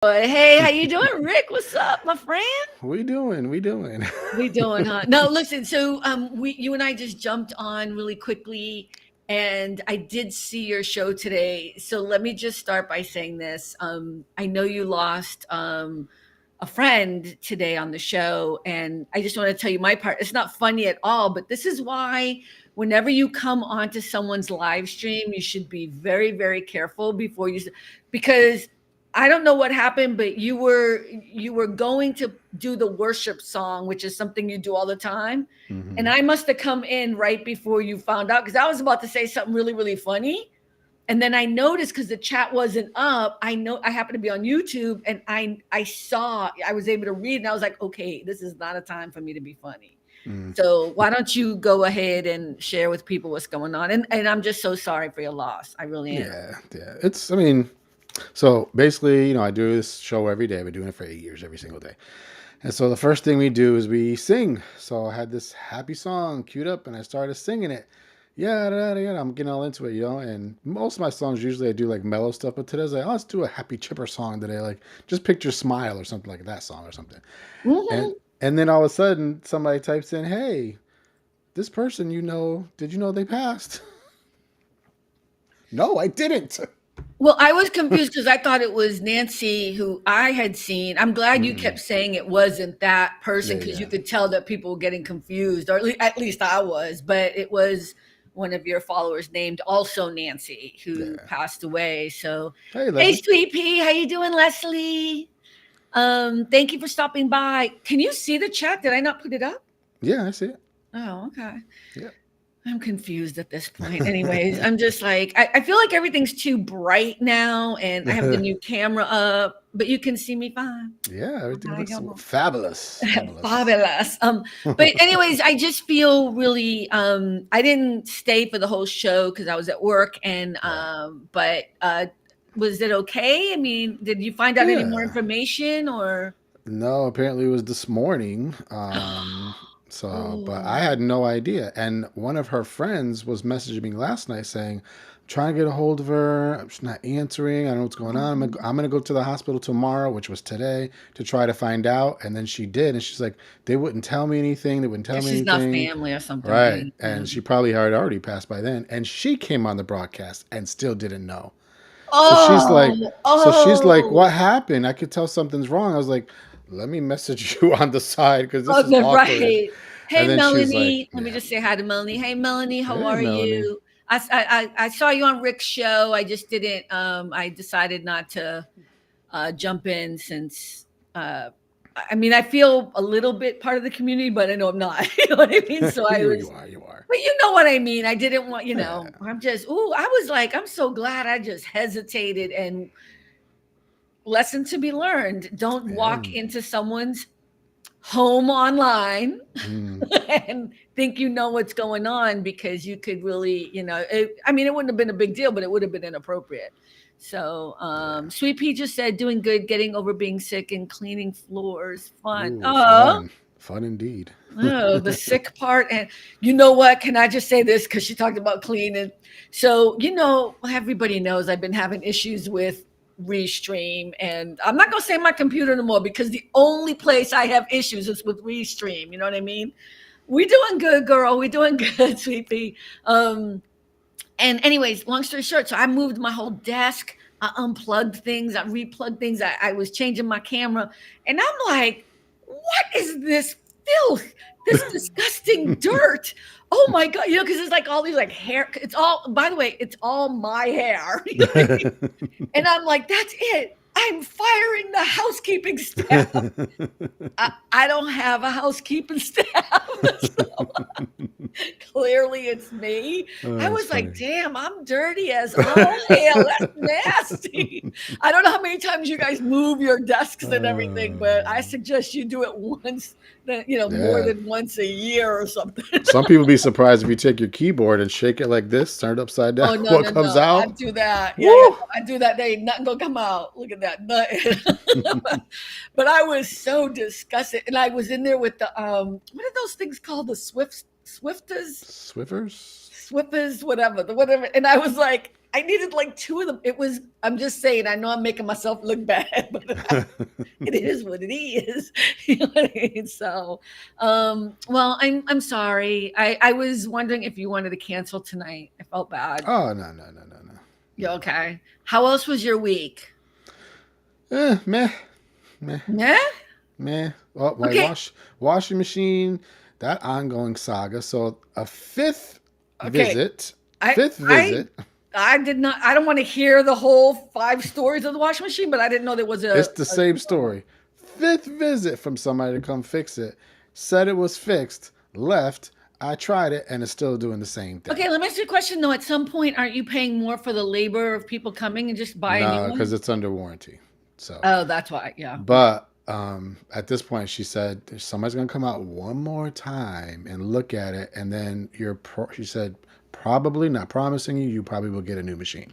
Hey, how you doing, Rick? What's up, my friend? We doing? We doing? We doing, huh? No, listen. So, you and I just jumped on really quickly, and I did see your show today. So let me just start by saying this. I know you lost a friend today on the show, and I just want to tell you my part. It's not funny at all, but this is why whenever you come onto someone's live stream, you should be very, very careful before because I don't know what happened, but you were going to do the worship song, which is something you do all the time. And hmm I must have come in right before you found out because I was about to say something really, really funny. And then I noticed because the chat wasn't up. I know I happened to be on YouTube and I saw I was able to read and I was like, okay, this is not a time for me to be funny. mm So why don't you go ahead and share with people what's going on? And I'm just so sorry for your loss. I really am. Yeah, yeah. It's. I mean, so basically, I do this show every day. I've been doing it for 8 years, every single day. And so the first thing we do is we sing. So I had this happy song queued up, and I started singing it. Yeah, I'm getting all into it. And most of my songs usually I do like mellow stuff, but today's like, oh, let's do a happy chipper song today, like just picture smile or something like that song or something. And Mhm. and then all of a sudden somebody types in, hey, this person, did you know they passed? No, I didn't. Well, I was confused because I thought it was Nancy who I had seen. I'm glad you kept Mm-mm. saying it wasn't that person Yeah, because you yeah, could tell that people were getting confused, or at least I was. But it was one of your followers named also Nancy who yeah. passed away. So, Hey, hey, Leslie. sweet pea, how you doing, Leslie? Thank you for stopping by. Can you see the chat? Did I not put it up? Yeah, I see it. Oh, okay. Yeah. I'm confused at this point. Anyways, I'm just like, I feel like everything's too bright now, and I have the new camera up, but you can see me fine. Yeah, everything Okay, looks come on. fabulous. Fabulous. Fabulous. But anyways, I just feel really I didn't stay for the whole show because I was at work and Right. but was it okay? I mean, did you find out any more Yeah. information or No, apparently it was this morning. But I oh had no idea. And one of her friends was messaging me last night saying, trying to get a hold of her. She's not answering. I don't know what's going on. oh. I'm gonna go to the hospital tomorrow, which was today, to try to find out. And then she did. And she's like, they wouldn't tell me anything. They wouldn't tell If me she's not anything. family or something, Right. right? Yeah. And she probably had already passed by then. And she came on the broadcast and still didn't know. So she's like, Oh, so she's like, oh, what happened? I could tell something's wrong. I was like, let me message you on the side because this oh, is awkward. right. Hey, And then she's like, Melanie. Let me yeah, just say hi to Melanie. Hey, Melanie, how hey, are Melanie. you? I saw you on Rick's show. I just didn't. I decided not to jump in since. I mean, I feel a little bit part of the community, but I know I'm not. You know what I mean? So I you was, are, you are. but you know what I mean. I didn't want. Yeah, I'm just. Ooh, I was like, I'm so glad I just hesitated and lesson to be learned. Don't yeah. walk into someone's home online Mm, and think you know what's going on because you could really, I mean, it wouldn't have been a big deal, but it would have been inappropriate. So, yeah. Sweet Pea just said, doing good, getting over being sick and cleaning floors. Fun. Ooh, Oh, fun, fun indeed. oh, the sick part. And you know what? Can I just say this? Because she talked about cleaning. So, everybody knows I've been having issues with Restream. And I'm not going to say my computer no more because the only place I have issues is with Restream. You know what I mean? We doing good, girl. We doing good, Sweet Pea. And anyways, long story short, so I moved my whole desk. I unplugged things. I replugged things. I was changing my camera. And I'm like, what is this filth? This disgusting dirt. Oh my God. Because it's like all these like hair. It's all, by the way, it's all my hair. You know what I mean? And I'm like, that's it. I'm firing the housekeeping staff. I don't have a housekeeping staff. So clearly it's me. Oh, I that's was like, funny. damn, I'm dirty as all hell. That's nasty. I don't know how many times you guys move your desks and everything, but I Um, suggest you do it once, more yeah. than once a year or something. Some people be surprised if you take your keyboard and shake it like this, turn it upside down. Oh no, What no, comes no. I out? do that. Yeah, yeah. Woo! I do that. There ain't nothing gonna come out. Look at that. But I was so disgusted. And I was in there with the what are those things called? The Swifters? Swiffers? Swippers, whatever, the whatever. And I was like, I needed like two of them. I'm just saying, I know I'm making myself look bad, but it is what it is. You know what I mean? So, well, I'm sorry. I was wondering if you wanted to cancel tonight. I felt bad. Oh, no, no, no, no, no, You no. okay? How else was your week? Meh, meh, Yeah. meh. Oh, my Okay. washing machine, that ongoing saga. So a Okay. I fifth I visit. I did not. I don't want to hear the whole 5 stories of the washing machine, but I didn't know there was It's the a same story. Fifth visit from somebody to come fix it. Said it was fixed. Left. I tried it, and it's still doing the same thing. Okay, let me ask you a question though. At some point, aren't you paying more for the labor of people coming and just buy a new No, because one? it's under warranty. So, Oh, that's why. Yeah. Okay. but at this point, she said somebody's gonna come out one more time and look at it, and then she said probably not promising you. You probably will get a new machine.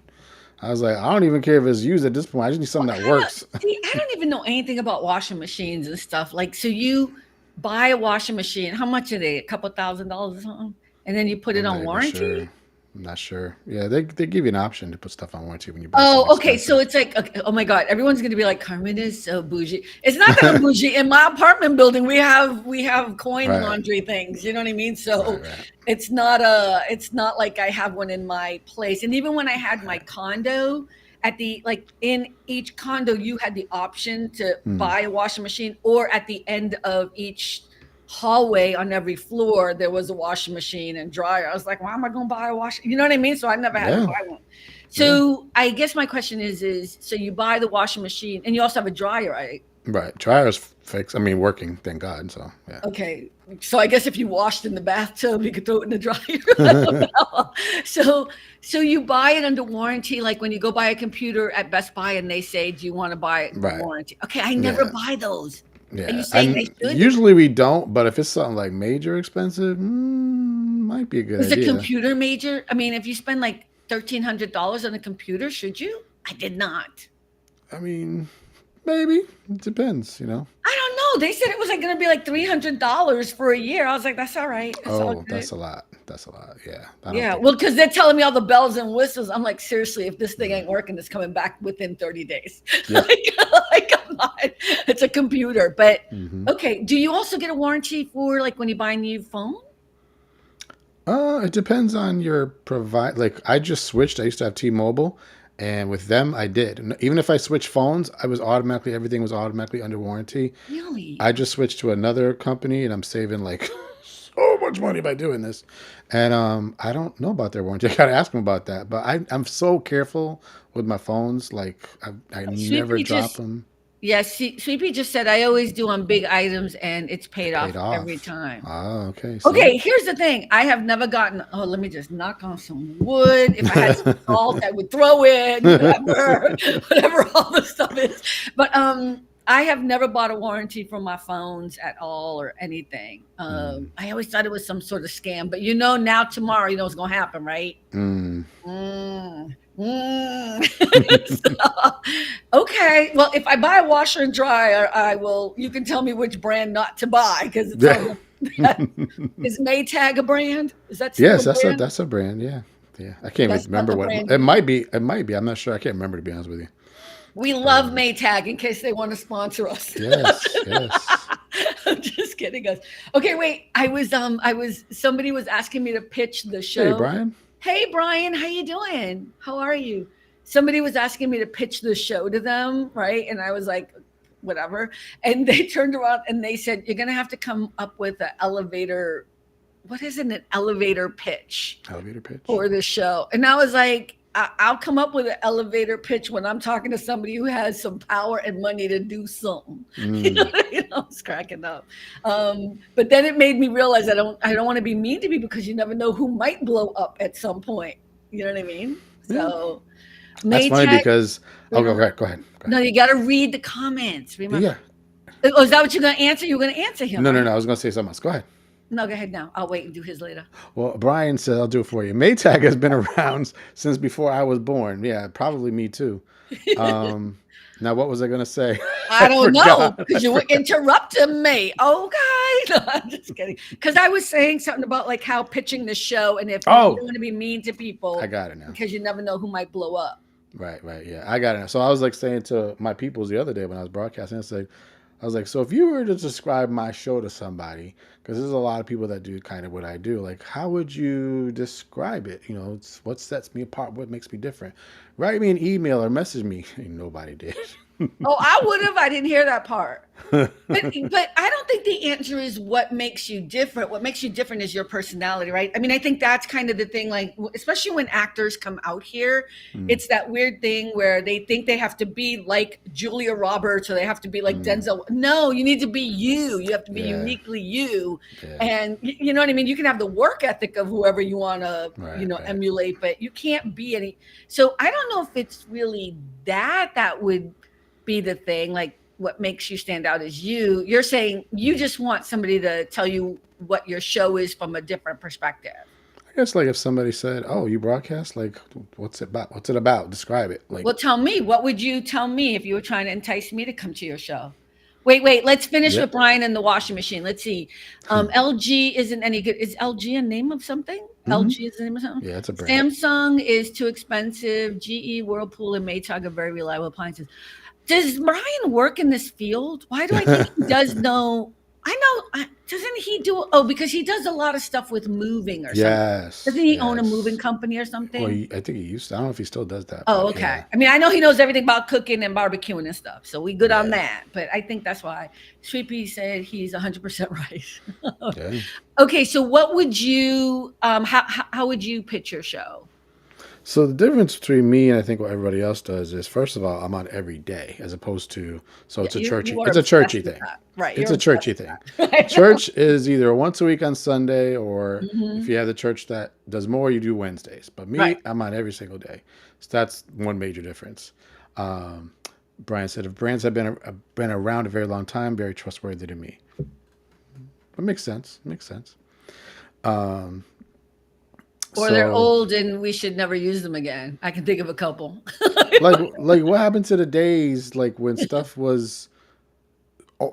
I was like, I don't even care if it's used at this point. I just need something What that kind of works. see, I don't even know anything about washing machines and stuff. Like, so you buy a washing machine, how much are they? A couple $1,000s or something? And then you put it I'm not on even warranty? sure. I'm not sure. Yeah, they give you an option to put stuff on warranty when you buy something Oh, okay. So expensive. it's like, okay, oh my God, everyone's gonna be like, Carmen is so bougie. It's not that I'm bougie. In my apartment building, we have coin Right, laundry things. You know what I mean? right, So right, it's not like I have one in my place. And even when I had my right. condo, in each condo, you had the option to Hmm. buy a washing machine, or at the end of each hallway on every floor, there was a washing machine and dryer. I was like, why am I gonna buy a washing? You know what I mean? So I never had to Yeah, buy one. yeah. So I guess my question is so you buy the washing machine and you also have a dryer, right? Right. Dryer's fixed. I mean, working. Thank God. So yeah. Okay. So I guess if you washed in the bathtub, you could throw it in the dryer. I don't know. So so you buy it under warranty, like when you go buy a computer at Best Buy and they say, do you want to buy it Right. warranty? Okay, I never Yeah. buy those. Are you Yeah. saying they And should? usually we don't, but if it's something like major expensive, might be a good Is a idea. computer major? I mean, if you spend like $1,300 on a computer, should you? I did not. I mean, maybe. It depends, you know. I don't know. They said it was like going to be like $300 for a year. I was like, that's all right. It's all Oh, good. that's a lot. That's a lot. Yeah. I don't Yeah. think Well, because they're telling me all the bells and whistles. I'm like, seriously, if this thing mm, ain't working, it's coming back within 30 days. yep. like, come on. It's a computer. But Hmm. okay. Do you also get a warranty for like when you buy a new phone? It depends on your provide. Like I just switched. I used to have T-Mobile, and with them, I did. And even if I switched phones, everything was automatically under warranty. Really? I just switched to another company, and I'm saving like so much money by doing this. And I don't know about their warranty. I gotta ask them about that. But I'm so careful with my phones. Like I never Sweepy drop just them. Yeah, Sweepy just said I always do on big items and it's It paid paid off every off. time. Oh, okay. See. Okay, here's the thing. I have never gotten, oh, let me just knock on some wood. If I had some salt, I would throw in, whatever, whatever all the stuff is. But I have never bought a warranty for my phones at all or anything. Mm, I always thought it was some sort of scam, but now tomorrow, you know what's gonna happen, right? mm. Mm, So, okay. Well, if I buy a washer and dryer, I will. You can tell me which brand not to buy because it Yeah. sounds like is Maytag a brand? Is that still Yes, a brand? that's a brand. Yeah, yeah. I can't even That's not remember the what brand it you use. might be. It might be. I'm not sure. I can't remember to be honest with you. We But love Maytag in case they want to sponsor us. yes, yes. I'm just kidding, guys. Okay, wait. Somebody was asking me to pitch the Hey, show. Brian. Hey Brian, how you doing? How are you? Somebody was asking me to pitch the show to them, right? And I was like, whatever. And they turned around and they said, you're gonna have to come up with an elevator. What is an elevator pitch Elevator pitch. for the show? And I was like, I'll come up with an elevator pitch when I'm talking to somebody who has some power and money to do something. Mm, I was cracking up. But then it made me realize I don't want to be mean to people because you never know who might blow up at some point. You know what I mean? yeah, So that's funny Maytag, because. Oh, you know, go ahead. Go no, ahead. you got to read the comments. Remember? Yeah. Oh, is that what you're going to answer? You're going to answer him, No, no, right? no. I was gonna say something else. Go ahead. No, go ahead now. I'll wait and do his later. Well, Brian said I'll do it for you. Maytag has been around since before I was born. Yeah, probably me too. Um, Now what was I gonna say? I I don't know forgot. I because you were forgot. interrupting me. Okay, No, I'm just kidding. Because I was saying something about like how pitching the show, and if you Oh, don't want to be mean to I people got it now. because you never know who might blow up. Right, right. Yeah, I got it now. So I was like saying to my peoples the other day when I was broadcasting, it's like, I was like, so if you were to describe my show to somebody, because there's a lot of people that do kind of what I do, like, how would you describe it? It's what sets me apart, what makes me different. Write me an email or message me. And nobody did. Oh, I would have. I didn't hear that part. But I don't think the answer is what makes you different. What makes you different is your personality, right? I mean, I think that's kind of the thing, like, especially when actors come out here, Mm, it's that weird thing where they think they have to be like Julia Roberts or they have to be like mm, Denzel. No, you need to be you. You have to be yeah, uniquely you. yeah. And you know what I mean? You can have the work ethic of whoever you want to, Right, right. emulate, but you can't be any. So I don't know if it's really that would be the thing. Like, what makes you stand out is you. You're saying you just want somebody to tell you what your show is from a different perspective. I guess like if somebody said, "Oh, you broadcast? Like, what's it about? What's it about? Describe it." Like, Well, tell me, what would you tell me if you were trying to entice me to come to your show? Wait, let's finish yep. with Brian and the washing machine. Let's see. LG isn't any good. Is LG a name of something? Hmm. LG is the name of something. Yeah, it's a brand. Samsung is too expensive. GE, Whirlpool, and Maytag are very reliable appliances. Does Brian work in this field? Why do I think he does know? I know, doesn't he do? Oh, because he does a lot of stuff with moving or something. Doesn't Yes, he own a moving yes. company or Well, something? I think he used to. I don't know if he still does that, Oh, but okay. yeah, I mean, I know he knows everything about cooking and barbecuing and stuff, so we good on yeah, that. But I think that's why Sweet Pea said he's 100% right. yeah. Okay, so what would you how would you pitch your show? So the difference between me and I think what everybody else does is, first of all, I'm on every day, as opposed to, so Yeah, it's a you churchy, are it's a obsessed churchy with thing. that, right? It's You're a obsessed churchy with thing. that. I know. Church is either once a week on Sunday, or if Mhm. you have the church that does more, you do Wednesdays. But Right. me, I'm on every single day. So that's one major difference. Um, Brian said, if brands have been around a very long time, very trustworthy to me. It makes sense. Makes sense. Um, Or they're so old and we should never use them again. I can think of a couple. like what happened to the days like when stuff was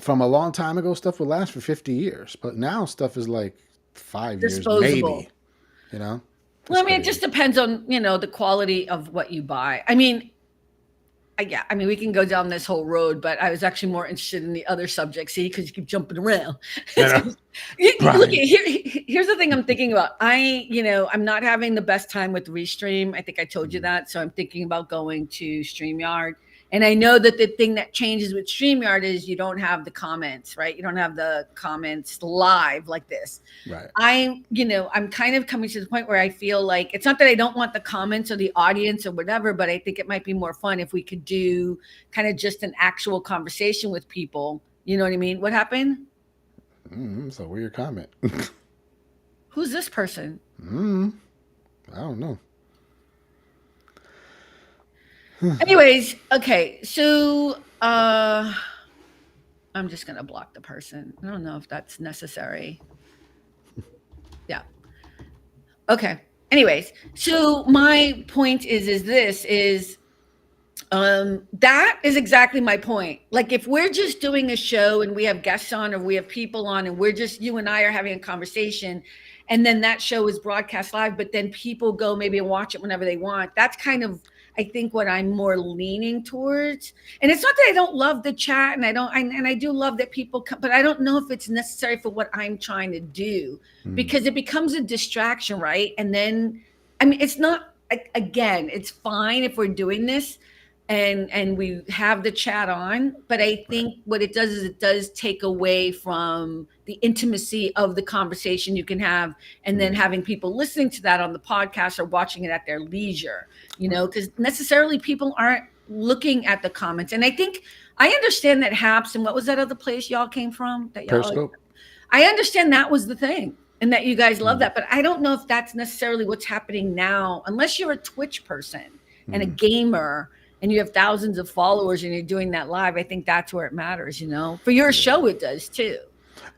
from a long time ago? Stuff would last for 50 years, but now stuff is like 5 years maybe. Disposable. You know, Well, that's I mean, it just crazy. depends on, the quality of what you buy. I mean, yeah, I mean, we can go down this whole road, but I was actually more interested in the other subject. See, because you keep jumping around. You It's know, 'cause look, Brian. here's the thing I'm thinking about. I'm not having the best time with Restream. I think I told you that. So I'm thinking about going to StreamYard. And I know that the thing that changes with StreamYard is you don't have the comments, right? You don't have the comments live like this. Right. I'm kind of coming to the point where I feel like it's not that I don't want the comments or the audience or whatever, but I think it might be more fun if we could do kind of just an actual conversation with people. You know what I mean? What happened? It's a weird comment. Who's this person? mm, I don't know. Anyways, okay. So I'm just gonna block the person. I don't know if that's necessary. Yeah. Okay. Anyways, so my point is that is exactly my point. Like, if we're just doing a show and we have guests on or we have people on and we're just, you and I are having a conversation, and then that show is broadcast live, but then people go maybe and watch it whenever they want. That's kind of, I think, what I'm more leaning towards. And it's not that I don't love the chat, and I do love that people come, but I don't know if it's necessary for what I'm trying to do, Mm, because it becomes a distraction, right? And then, I mean, it's not, again, it's fine if we're doing this and we have the chat on, but I right. think what it does is it does take away from the intimacy of the conversation you can have, and then Mm, having people listening to that on the podcast or watching it at their leisure, right. because necessarily people aren't looking at the comments. And I think I understand that Haps, and what was that other place y'all came from that y'all, Periscope. I understand that was the thing and that you guys love Mm, that, but I don't know if that's necessarily what's happening now, unless you're a Twitch person and a mm, gamer and you have thousands of followers and you're doing that live. I think that's where it matters, For your yeah. show, it does too.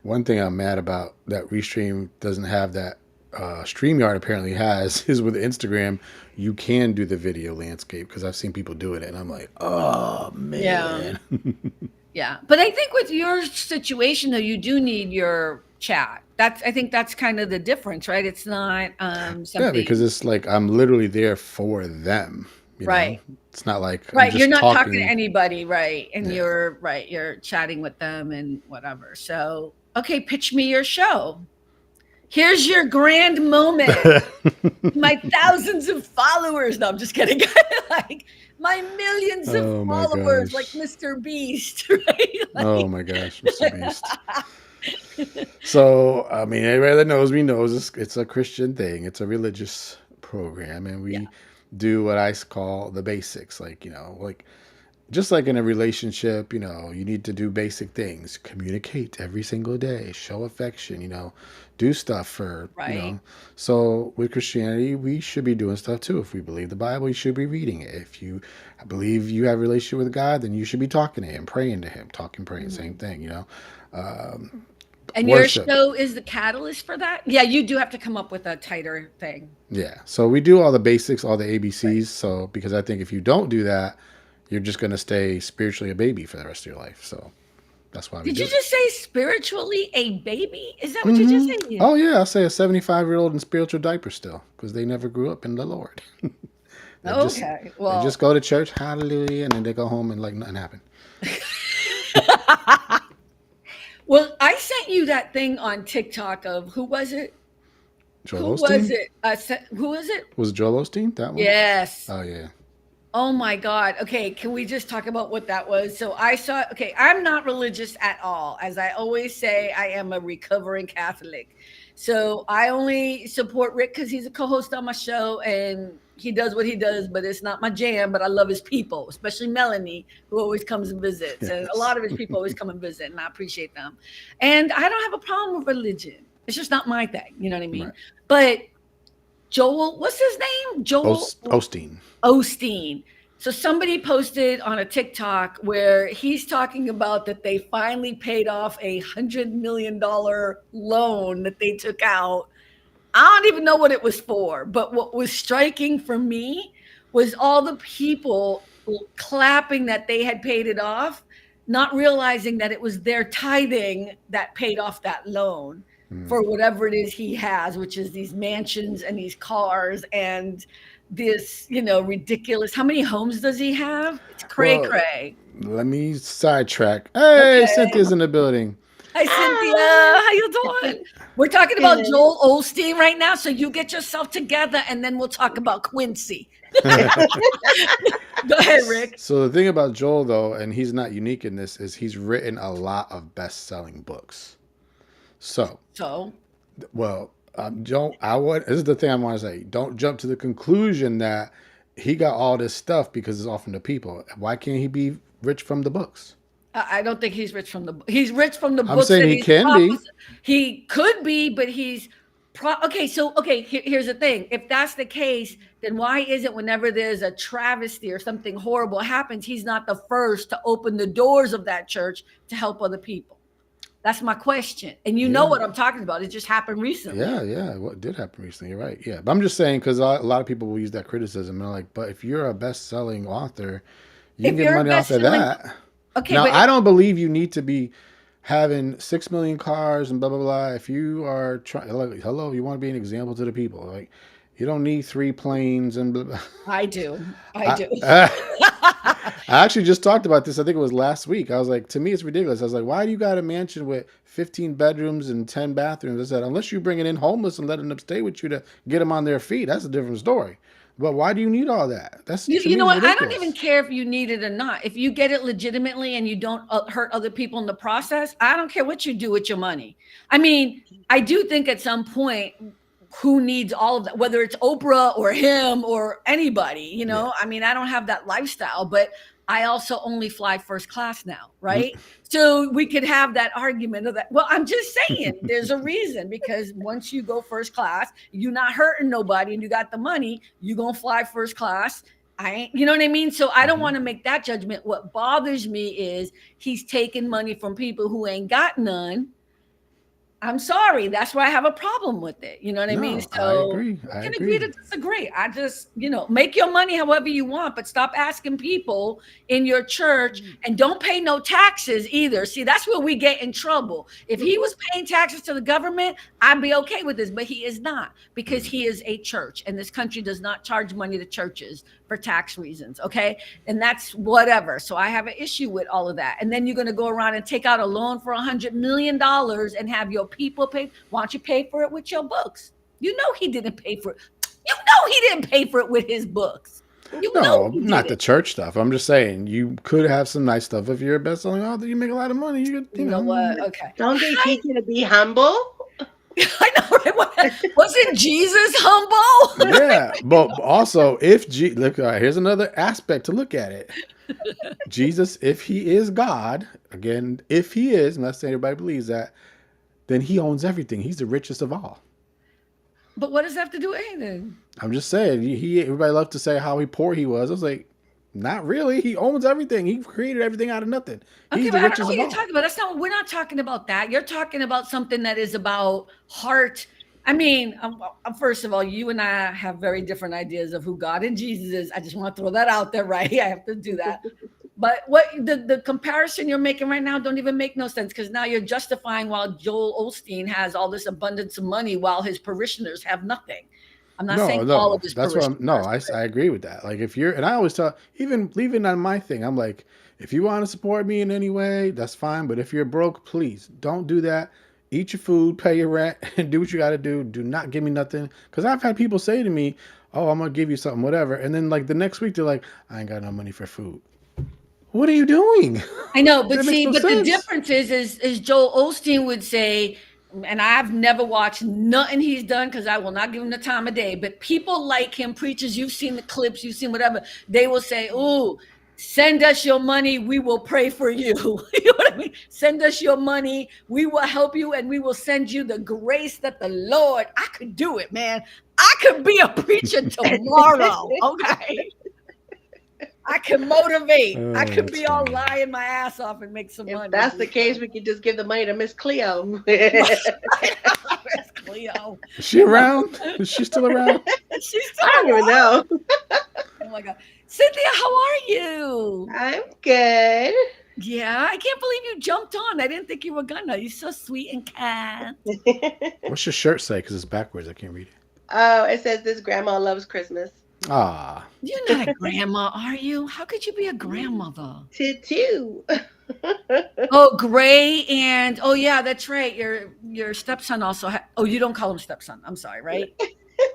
One thing I'm mad about that Restream doesn't have that StreamYard apparently has is with Instagram, you can do the video landscape because I've seen people doing it and I'm like, oh Yeah. man. Yeah. But I think with your situation though, you do need your chat. I think that's kind of the difference, right? It's not Yeah, because something it's like I'm literally there for them. You know, right. it's not like I'm Right. You're just not talking to talking. anybody, right? And Yeah. you're chatting with them and whatever. So, okay, pitch me your show. Here's your grand moment. My thousands of followers. No, I'm just kidding. Like my millions of Oh my followers, like gosh. Mr. Beast, right? Oh my gosh, Mr. Beast. So, I mean, everybody that knows me knows it's a Christian thing. It's a religious program, and Yeah, we do what I call the basics. Like, like just like in a relationship, you need to do basic things. Communicate every single day, show affection, do stuff right. So with Christianity, we should be doing stuff too. If we believe the Bible, you should be reading it. If you believe you have a relationship with God, then you should be talking to him, praying to him, talking, praying, same Mhm. thing. Um, And your Worship. show is the catalyst for that? Yeah, you do have to come up with a tighter thing. Yeah. So we do all the basics, all the Right. ABCs. So because I think if you don't do that, you're just going to stay spiritually a baby for the rest of your life. So that's why we Did do you it. just say spiritually a baby? Is that what you just Hmm. said? Yeah. Oh yeah, I'll say a 75-year-old in spiritual diapers still because they never grew up in the Lord. they just Okay. they Well, just go to church, hallelujah, and then they go home and like nothing happened. well, I sent you that thing on TikTok of who was it? Joel Who was Osteen, it? Who was it? was it Joel Osteen that one? Yes. Oh yeah. Oh my God. Okay. Can we just talk about what that was? So I saw, okay, I'm not religious at all. As I always say, I am a recovering Catholic. So I only support Rick because he's a co host on my show and he does what he does, but it's not my jam. But I love his people, especially Melanie, who always comes and visits. And a Yes. lot of his people always come and visit, and I appreciate them. And I don't have a problem with religion. It's just not my thing. You know what I mean? Right. But Joel, what's his name? Joel Osteen. Osteen. So somebody posted on a TikTok where he's talking about that they finally paid off $100 million loan that they took out. I don't even know what it was for, but what was striking for me was all the people clapping that they had paid it off, not realizing that it was their tithing that paid off that loan Mm. for whatever it is he has, which is these mansions and these cars and this, ridiculous. How many homes does he have? It's cray Well, cray. let me sidetrack. Hey, Okay. Cynthia's in the building. Hi, Cynthia. How you doing? We're talking about Good. Joel Osteen right now, so you get yourself together, and then we'll talk about Quincy. Go ahead, Rick. So the thing about Joel though, and he's not unique in this, is he's written a lot of best-selling books. So, So, well, don't I would this is the thing I want to say. Don't jump to the conclusion that he got all this stuff because it's all from the people. Why can't he be rich from the books? I don't think he's rich from the. He's rich from the I'm books saying that he he's can be. He could be, but he's. Okay, so okay. Here's the thing. If that's the case, then why is it whenever there's a travesty or something horrible happens, he's not the first to open the doors of that church to help other people? That's my question. And you know Yeah. what I'm talking about. It just happened recently. Yeah, yeah. What did happen recently? You're right. Yeah, but I'm just saying because a lot of people will use that criticism. And they're like, but if you're a best-selling author, you can If get you're a money off of best-selling, that. okay, Now, but I don't believe you need to be having 6 million cars and blah blah blah. If you are trying, like, hello, you want to be an example to the people. Like, you don't need 3 planes and blah blah. I do. I I, do. I actually just talked about this. I think it was last week. I was like, to me, it's ridiculous. I was like, why do you got a mansion with 15 bedrooms and 10 bathrooms? I said, unless you're bringing in homeless and letting them stay with you to get them on their feet, that's a different story. But why do you need all that? That's You, to you me know is what? I don't even ridiculous. care if you need it or not. If you get it legitimately and you don't hurt other people in the process, I don't care what you do with your money. I mean, I do think at some point, who needs all of that, whether it's Oprah or him or anybody, Yeah. I mean, I don't have that lifestyle, but I also only fly first class now, Mm. right? So we could have that argument of that. Well, I'm just saying there's a reason because once you go first class, you're not hurting nobody and you got the money, you're going to fly first class. I ain't, you know what I mean? So I don't Mhm. want to make that judgment. What bothers me is he's taking money from people who ain't got none I'm sorry. That's why I have a problem with it. You know what I mean? No, I So agree. we I can agree agree. to disagree. I just, make your money however you want, but stop asking people in your church and don't pay no taxes either. See, that's where we get in trouble. If he was paying taxes to the government, I'd be okay with this, but he is not because Mm. he is a church and this country does not charge money to churches for tax reasons. Okay. And that's whatever. So I have an issue with all of that. And then you're going to go around and take out a loan for $100 million and have your people pay. Why don't you pay for it with your books? You know he didn't pay for it. You know he didn't pay for it with his books. You know No, he did not the it. church stuff. I'm just saying you could have some nice stuff if you're a best-selling author. You make a lot of money. You could, You know what? Okay. Don't they teach you to be humble? I know, right? Wasn't Jesus humble? Yeah, but also if look, here's another aspect to look at it. Jesus, if he is God, again, if he is, I'm not saying everybody believes that, then he owns everything. He's the richest of all. But what does that have to do with anything? I'm just saying, everybody loves to say how poor he was. I was like, not really. He owns everything. He created everything out of nothing. Okay, He's but the I don't know richest what of you're all. talking about. We're not talking about that. You're talking about something that is about heart. I mean, first of all, you and I have very different ideas of who God and Jesus is. I just want to throw that out there, right? I have to do that. But what the comparison you're making right now don't even make no sense because now you're justifying while Joel Osteen has all this abundance of money while his parishioners have nothing. I'm not saying No, all of no, his that's what I'm. No, parishioners. I agree with that. Like if you're, and I always tell, even leaving on my thing, I'm like, if you want to support me in any way, that's fine. But if you're broke, please don't do that. Eat your food, pay your rent, and do what you got to do. Do not give me nothing. Because I've had people say to me, "Oh, I'm gonna give you something, whatever," and then like the next week they're like, "I ain't got no money for food." What are you doing? I know, but That makes see, no but the sense. difference is Joel Osteen would say, and I've never watched nothing he's done because I will not give him the time of day. But people like him, preachers, you've seen the clips, you've seen whatever, they will say, "Oh, send us your money, we will pray for you." You know what I mean? Send us your money, we will help you, and we will send you the grace that the Lord. I could do it, man. I could be a preacher tomorrow. Okay. I can motivate. I Oh, could that's be all funny. lying my ass off and make some If money. that's the case, we could just give the money to Miss Cleo. Where's Cleo? Is she around? Is she still around? She's I still don't even alive. know. Oh my God. Cynthia, how are you? I'm good. Yeah, I can't believe you jumped on. I didn't think you were gonna. You're so sweet and kind. What's your shirt say? Because it's backwards. I can't read it. Oh, it says this grandma loves Christmas. Ah, You're not a grandma, are you? How could you be a grandmother? Too. Oh, Gray and oh yeah, that's right. Your stepson also had. Oh, you don't call him stepson. I'm sorry, right?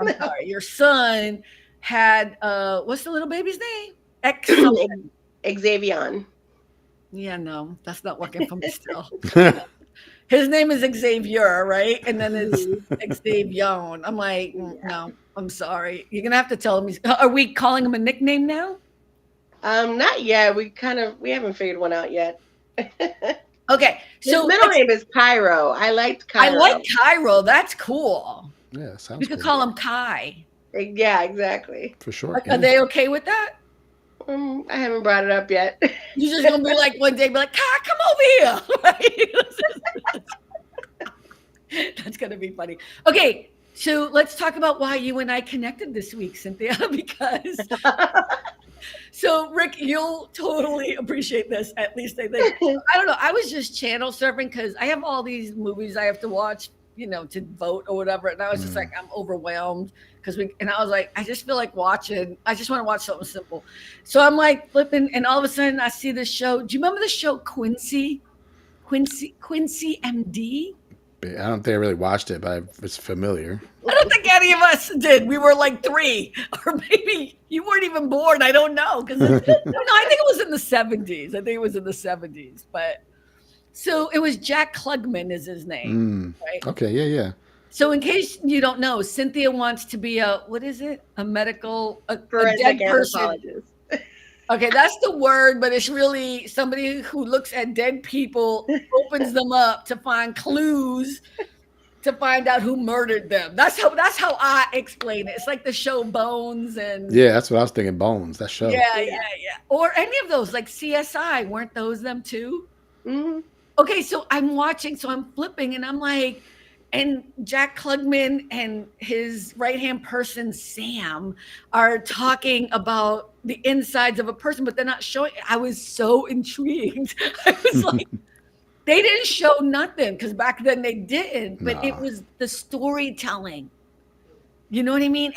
I'm No. sorry. Your son had what's the little baby's name? X something. Xavion. Yeah, no, that's not working for me still. His name is Xavier, right? And then it's Xavion. I'm like, no, I'm sorry. You're gonna have to tell him. Are we calling him a nickname now? Not yet. We haven't figured one out yet. Okay, His so middle name is Cairo. I liked I Cairo. like Cairo. That's cool. yeah, sounds We could cool. call him Kai. Yeah, exactly. For sure. Are they okay with that? I haven't brought it up yet. You're just gonna be like one day, be like, Kai, come over here. Right? That's gonna be funny. Okay, so let's talk about why you and I connected this week, Cynthia, because so Rick, you'll totally appreciate this. At least I think. I don't know. I was just channel surfing because I have all these movies I have to watch, to vote or whatever. And I was just like, I'm overwhelmed because and I was like, I just feel like watching. I just want to watch something simple. So I'm like flipping, and all of a sudden I see this show. Do you remember the show Quincy MD? I don't think I really watched it, but it's familiar. I don't think any of us did. We were like 3, or maybe you weren't even born. I don't know because no, I think it was in the 70s. I think it was in the 70s. But so it was Jack Klugman is his name, right? Okay, yeah. So in case you don't know, Cynthia wants to be a what is it? A Forensic dead person. anthropologist. Okay, that's the word, but it's really somebody who looks at dead people, opens them up to find clues to find out who murdered them. That's how I explain it. It's like the show Bones and Yeah, that's what I was thinking. Bones, that show. yeah. Or any of those like CSI, weren't those them too? Mm-hmm. Okay, so I'm watching, so I'm flipping, and I'm like, and Jack Klugman and his right hand person Sam are talking about the insides of a person, but they're not showing. I was so intrigued. I was like, they didn't show nothing because back then they didn't, but it No. was the storytelling. You know what I mean?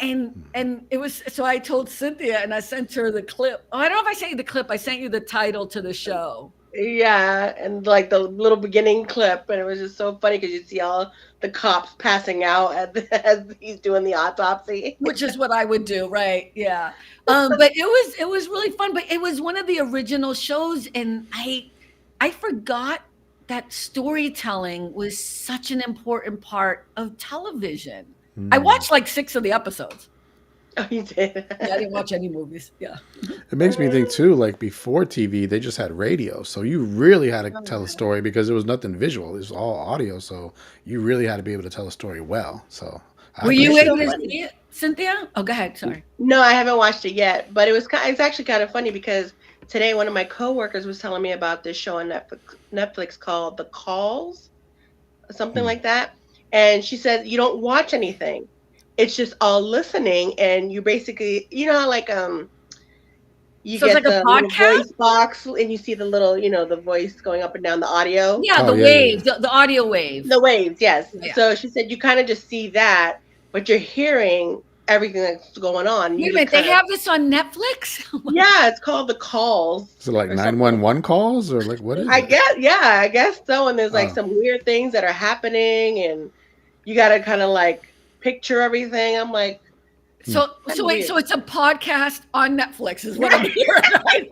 And it was so I told Cynthia and I sent her the clip. Oh, I don't know if I sent you the clip. I sent you the title to the show, Yeah, and like the little beginning clip, and it was just so funny because you see all the cops passing out as he's doing the autopsy. which is what I would do, right? Yeah. But it was really fun. But it was one of the original shows, and I forgot that storytelling was such an important part of television. I Mm. watched like 6 of the episodes. Oh, you did. Yeah, I didn't watch any movies. Yeah. It makes me think too, like before TV, they just had radio. So you really had to Oh, tell a yeah. story because there was nothing visual. It was all audio. So you really had to be able to tell a story well. So I Were you It's appreciate so able to that. funny. see it, Cynthia? Oh, go ahead. Sorry. No, I haven't watched it yet, but it's actually kind of funny because today one of my coworkers was telling me about this show on Netflix called The Calls, something Hmm. like that. And she said you don't watch anything. It's just all listening, and you basically, how like you So it's like get a the little podcast? voice box and you see the little, the voice going up and down the audio. Yeah, Oh the yeah, yeah, yeah. waves, the audio wave. The waves, yes. Yeah. So she said you kind of just see that, but you're hearing everything that's going on. You Wait a just minute, they kind of, have this on Netflix? yeah, it's called The Calls Is it like or something. 911 calls or like what is I it? guess, yeah, I guess so. And there's like Oh. some weird things that are happening, and you got to kind of like picture everything. I'm like, Hmm. kind So of wait, weird. so it's a podcast on Netflix is what I'm hearing, right?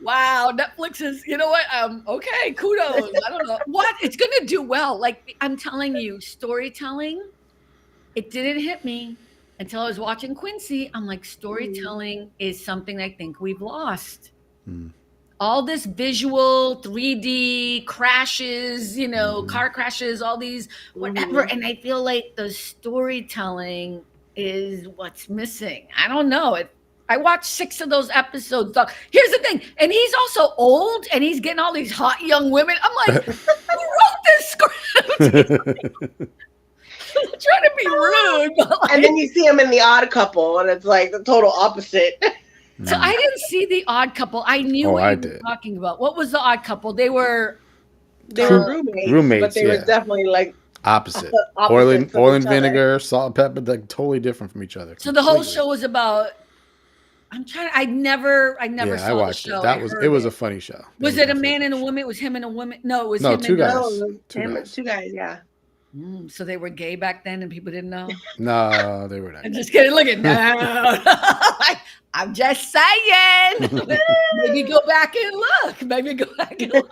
Wow, Netflix is, you know what? Okay, kudos. I don't know. What? It's gonna do well. Like I'm telling you, storytelling, it didn't hit me until I was watching Quincy. I'm like, Mhm. storytelling is something I think we've lost. Hmm. All this visual 3D crashes, Hmm. car crashes, all these whatever. Mhm. And I feel like the storytelling is what's missing. I don't know. I watched 6 of those episodes. So here's the thing, and he's also old, and he's getting all these hot young women. I'm like, who wrote this script? I'm not trying to be rude, but And like, then you see them in The Odd Couple, and it's like the total opposite. so Hmm. I didn't see the Odd Couple. I knew Oh, what I you were did. talking about. What was the Odd Couple? They were They were uh, roommates, but Roommates, they were yeah. definitely like Opposite. opposites of Oil each and other. vinegar, salt and pepper, like totally different from each other so the whole completely. show was about. I never Yeah, I saw the watched it. show. I It heard was it. a funny show. It Was was it a definitely a man funny and a show. woman? It was him and a woman. No, it was No, him two and No, guys. it was Two guys. two guys, yeah. so they were gay back then and people didn't know. No, they were not I'm gay. just kidding. Look at no. I'm just saying. Maybe go back and look. Maybe go back and look.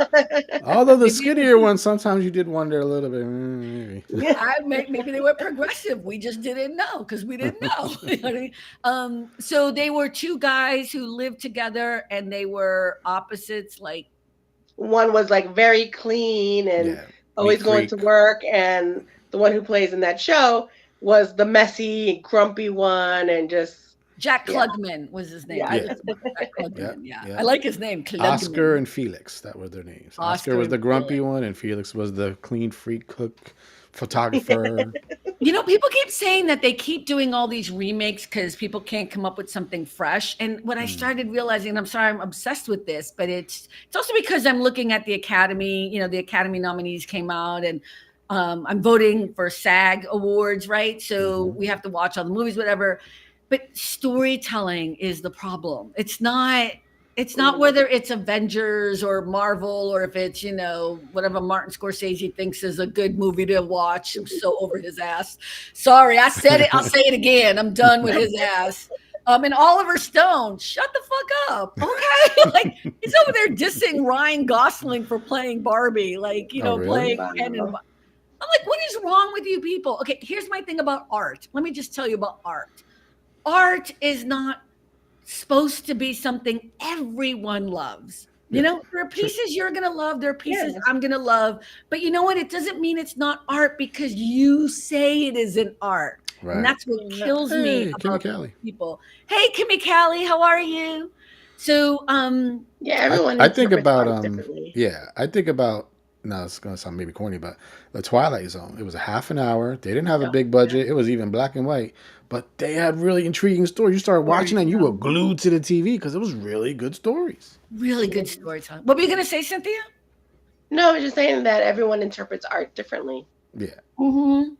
Although the Maybe it was skinnier ones, sometimes you did wonder a little bit. Maybe. Yeah. maybe they were progressive. We just didn't know because we didn't know. You know what I mean? So they were two guys who lived together and they were opposites. Like, One was like very clean and Yeah, neat always going to freak. work, and the one who plays in that show was the messy, grumpy one, and just Jack yeah, Klugman was his name. I yeah. Yeah, looked him up. Jack yeah, Klugman. Yeah, I yeah. like his name, Oscar Klugman. and Felix, that were their names. Oscar Oscar was and the Felix. grumpy one, and Felix was the clean freak cook, photographer. People keep saying that they keep doing all these remakes because people can't come up with something fresh. And what I Mm. started realizing, I'm sorry, I'm obsessed with this, but it's also because I'm looking at the Academy. The Academy nominees came out, and I'm voting for SAG awards, right? So Hmm. we have to watch all the movies, whatever. But storytelling is the problem. It's not Mhm. whether it's Avengers or Marvel or if it's, whatever Martin Scorsese thinks is a good movie to watch. I'm so over his ass. Sorry, I said it. I'll say it again. I'm done with his ass. And Oliver Stone, shut the fuck up. Okay. Like he's over there dissing Ryan Gosling for playing Barbie, like, Oh, really? playing Ken and Wow. I'm like, what is wrong with you people? Okay, here's my thing about art. Let me just tell you about art. Art is not supposed to be something everyone loves. Yeah, There are true. pieces you're going to love, there are pieces Yeah. I'm going to love, but you know what? It doesn't mean it's not art because you say it isn't art. And Right. that's what Yeah. kills me Hey, Kimmy about these Callie. people. Hey, Kimmy Callie, how are you? So Yeah, I everyone I think interprets about art differently. yeah, I think about now it's gonna sound maybe corny, but the Twilight Zone. It was a half an hour. They didn't have a Yeah, big yeah. budget. It was even black and white, but they had really intriguing stories. You started watching stories, and you were glued to the TV because it was really good stories. really good storytelling. What were you gonna say, Cynthia? No, I was just saying that everyone interprets art differently. Yeah. Mm-hmm.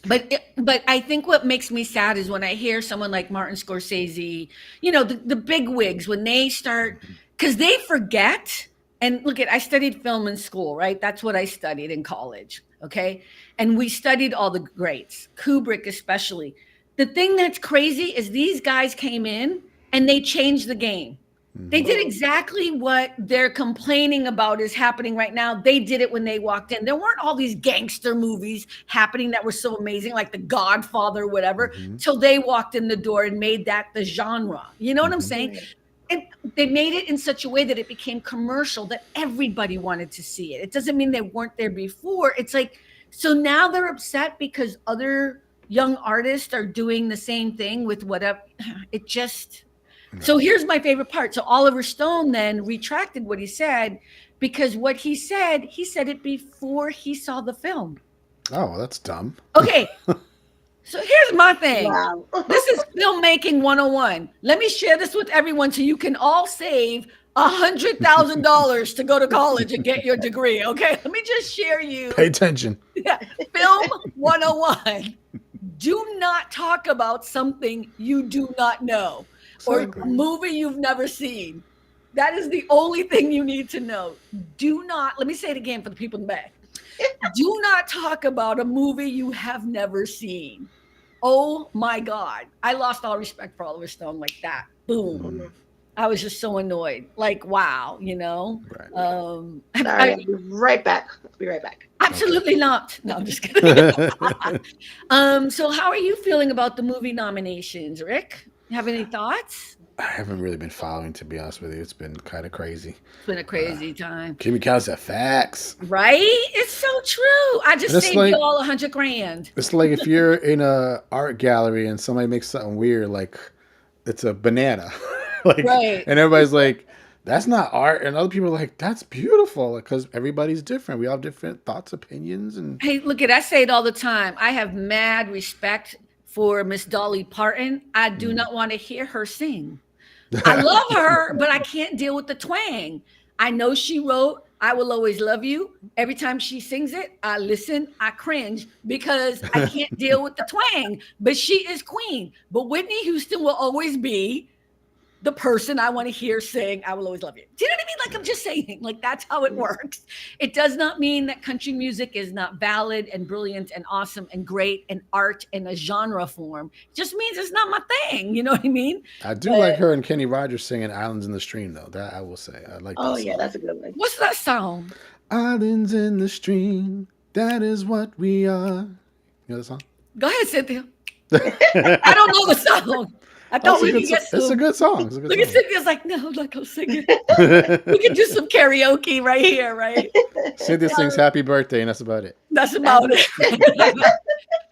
But I think what makes me sad is when I hear someone like Martin Scorsese, the big wigs, when they start, Mhm. because they forget. And look at, I studied film in school, right? That's what I studied in college. Okay. And we studied all the greats, Kubrick especially. The thing that's crazy is these guys came in and they changed the game. They Mhm. did Mm. exactly what they're complaining about is happening right now. They did it when they walked in. There weren't all these gangster movies happening that were so amazing, like The Godfather, whatever, Mhm. till they walked in the door and made that the genre. You know what I'm Mhm. saying? Right. And they made it in such a way that it became commercial that everybody wanted to see it. It doesn't mean they weren't there before. It's like, so now they're upset because other young artists are doing the same thing with whatever. It just, so Right. here's my favorite part. So Oliver Stone then retracted what he said because what he said it before he saw the film. Oh, well, that's dumb. Okay, so here's my thing. Wow. This is filmmaking 101. Let me share this with everyone so you can all save $100,000 to go to college and get your degree. Okay, let me just share Pay you. attention. Yeah, film 101. Do not talk about something you do not know or a Exactly. Mhm. movie you've never seen. That is the only thing you need to know. Do not, let me say it again for the people in the back. Do not talk about a movie you have never seen. Oh my God. I lost all respect for Oliver Stone like that. Boom. Mm, Mhm. I was just so annoyed. Like, wow, you know? right. Sorry, I'll be right back. I'll be right back. Okay. Absolutely not. No, I'm just kidding. So how are you feeling about the movie nominations, Rick? You have any thoughts? I haven't really been following, to be honest with you. It's been kind of crazy. It's been a Uh, crazy time. Kimmy Cows have facts. Right? It's so true. I And just saved you all 100 grand. it's like if you're in a art gallery and somebody makes something weird, like it's a banana, like, Right. and everybody's like, "That's not art," and other people are like, "That's beautiful," because everybody's different. We all have different thoughts, opinions, and Hey, look at, I say it all the time. I have mad respect for Miss Dolly Parton. I do mm. not want to hear her sing. I love her, but I can't deal with the twang. I know she wrote I Will Always Love You. Every time she sings it, I listen, I cringe because I can't deal with the twang. But she is queen. But Whitney Houston will always be the person I want to hear sing I Will Always Love You. Do you know what I mean? Like, I'm just saying, like, that's how it works. It does not mean that country music is not valid and brilliant and awesome and great and art in a genre form. It just means it's not my thing. You know what I mean? I do But like her and Kenny Rogers singing "Islands in the Stream," though. That I will say, I like Oh that yeah, song. that's a good one. what's that song? Islands in the stream, that is what we are. You know the song? Go ahead, Cynthia. I don't know the song. I Oh, thought we could get it's a some. good song. It's a good Look at song. Cynthia's like, no, I'm not gonna sing it. We could do some karaoke right here, right? Cynthia sings "Happy Birthday" and that's about it. That's That's about it. it.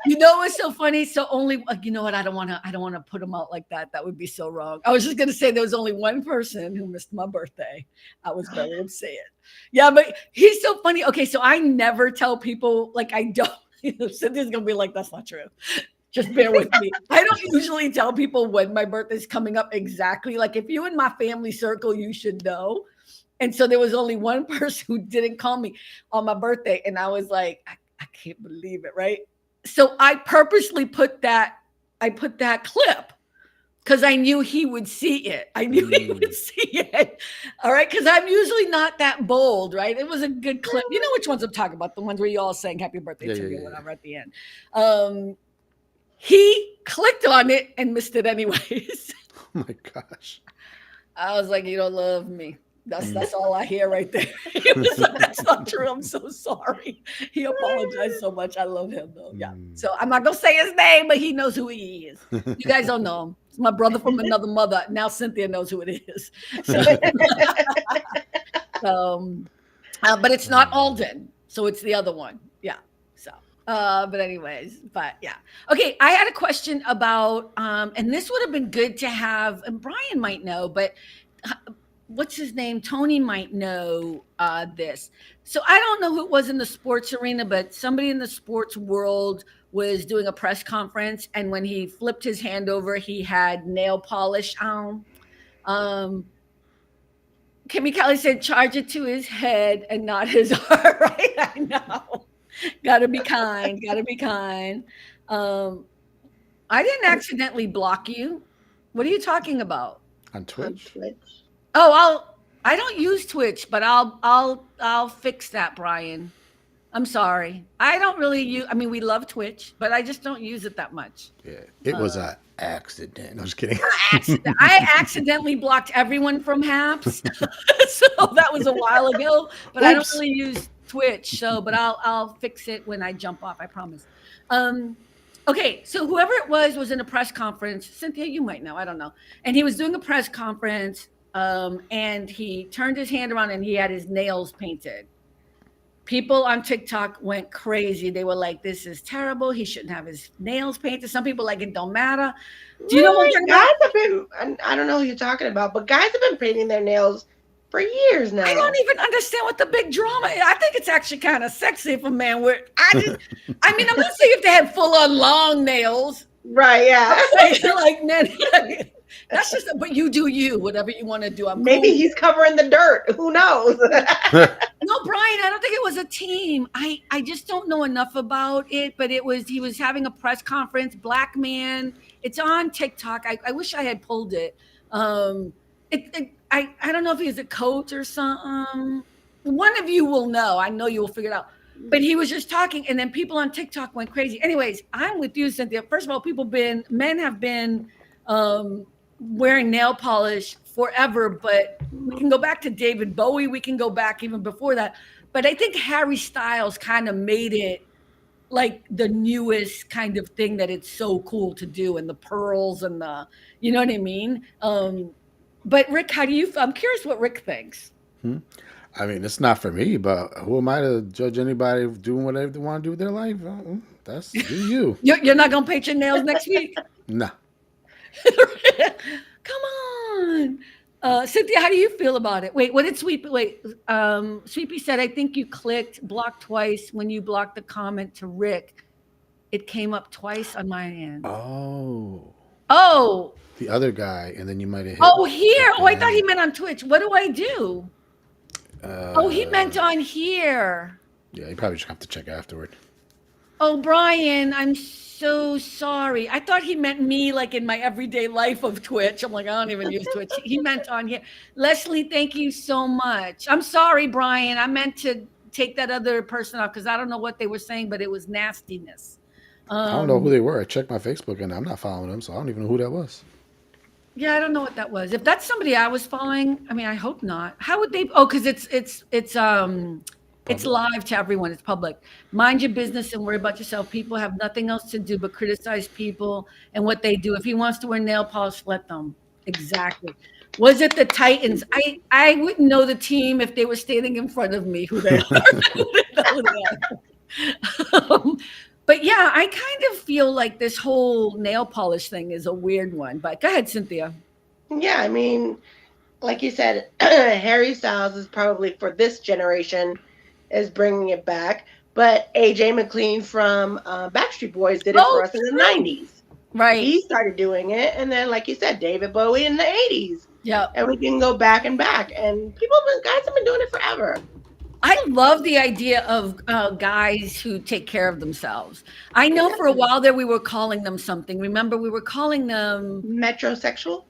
You know what's so funny? So only you know what? I don't want to put them out like that. That would be so wrong. I was just gonna say there was only one person who missed my birthday. I was very upset. Yeah, but he's so funny. Okay, so I never tell people like I don't. Cynthia's gonna be like, that's not true. Just bear with me. I don't usually tell people when my birthday's coming up exactly. Like if you in my family circle, you should know. And so there was only one person who didn't call me on my birthday. And I was like, I can't believe it, right? So I purposely I put that clip because I knew he would see it. I knew he would Mm. see it. All right. Because I'm usually not that bold, right? It was a good clip. You know which ones I'm talking about, the ones where you all saying happy birthday Yeah, to yeah, me yeah, or yeah. whatever at the end. He clicked on it and missed it anyways. Oh my gosh. I was like, you don't love me. That's Mm. that's all I hear right there. He was like, that's not true. I'm so sorry. He apologized so much. I love him though. Yeah. Mm. So I'm not gonna say his name, but he knows who he is. You guys don't know him. It's my brother from another mother. Now Cynthia knows who it is. So um but it's not Alden. So it's the other one. Yeah. So but anyways, but yeah. Okay, I had a question about and this would have been good to have, and Brian might know, but what's his name? Tony might know this. So I don't know who it was in the sports arena, but somebody in the sports world was doing a press conference, and when he flipped his hand over, he had nail polish on. Um, Kimmy Kelly said, "Charge it to his head and not his heart." Right? I know. Gotta be kind. Gotta be kind. Um, I didn't accidentally block you. What are you talking about? On On Twitch? Twitch. Oh, I don't use Twitch, but I'll fix that, Brian. I'm sorry. I don't really use. I mean, we love Twitch, but I just don't use it that much. Yeah, it was Uh, an accident. I'm just kidding. I accidentally blocked everyone from Haps, so that was a while ago. But I don't Oops. really use Twitch, so but I'll fix it when I jump off. I promise. Um, okay, so whoever it was in a press conference. Cynthia, you might know. I don't know. And he was doing a press conference, and he turned his hand around and he had his nails painted. People on TikTok went crazy. They were like, "This is terrible. He shouldn't have his nails painted." Some people like it don't matter. Do you know what I'm Really? talking about? Guys have been, I don't know who you're talking about, but guys have been painting their nails for years I now. don't even understand what the big drama is. I think it's actually kind of sexy if a man were. I mean, I'm not saying if they had full on long nails. Right, yeah. I'm saying like men. That's just. But you do you. Whatever you want to do. I'm Maybe cool. he's covering the dirt. Who knows? No, Brian, I don't think it was a team. I just don't know enough about it, but he was having a press conference, black man. It's on TikTok. I wish I had pulled it. I don't know if he's a coach or something. One of you will know. I know you will figure it out. But he was just talking, and then people on TikTok went crazy. Anyways, I'm with you, Cynthia. First of all, men have been wearing nail polish forever, but we can go back to David Bowie. We can go back even before that. But I think Harry Styles kind of made it like the newest kind of thing that it's so cool to do, and the pearls and you know what I mean? But Rick, I'm curious what Rick thinks. Hmm? I mean, it's not for me, but who am I to judge anybody doing whatever they want to do with their life? That's do you. You're not going to paint your nails next week? Nah. Come on. Cynthia, how do you feel about it? Wait, what did Sweepy said, I think you clicked block twice when you blocked the comment to Rick. It came up twice on my end. Oh. Oh. The other guy, and then you might have hit. Oh, here. Oh, I thought he him. meant on Twitch. What do I do? Oh, he meant on here. Yeah, you probably just have to check afterward. Oh, Brian, I'm so sorry. I thought he meant me like in my everyday life of Twitch. I'm like, I don't even use Twitch. He meant on here. Leslie, thank you so much. I'm sorry, Brian. I meant to take that other person off because I don't know what they were saying, but it was nastiness. I don't know who they were. I checked my Facebook and I'm not following them, so I don't even know who that was. Yeah, I don't know what that was. If that's somebody I was following, I mean, I hope not. How would they? Oh, because it's live to everyone. It's public. Mind your business and worry about yourself. People have nothing else to do but criticize people and what they do. If he wants to wear nail polish, let them. Exactly. Was it the Titans? I wouldn't know the team if they were standing in front of me. Who they are? But yeah, I kind of feel like this whole nail polish thing is a weird one. But go ahead, Cynthia. Yeah, I mean, like you said, Harry Styles is probably for this generation is bringing it back. But AJ McLean from Backstreet Boys did it for us in the 90s. Right. He started doing it. And then, like you said, David Bowie in the 80s. Yeah. And we can go back and back. And guys have been doing it forever. I love the idea of guys who take care of themselves. I know for a while there we were calling them something. Remember, we were calling them metrosexuals.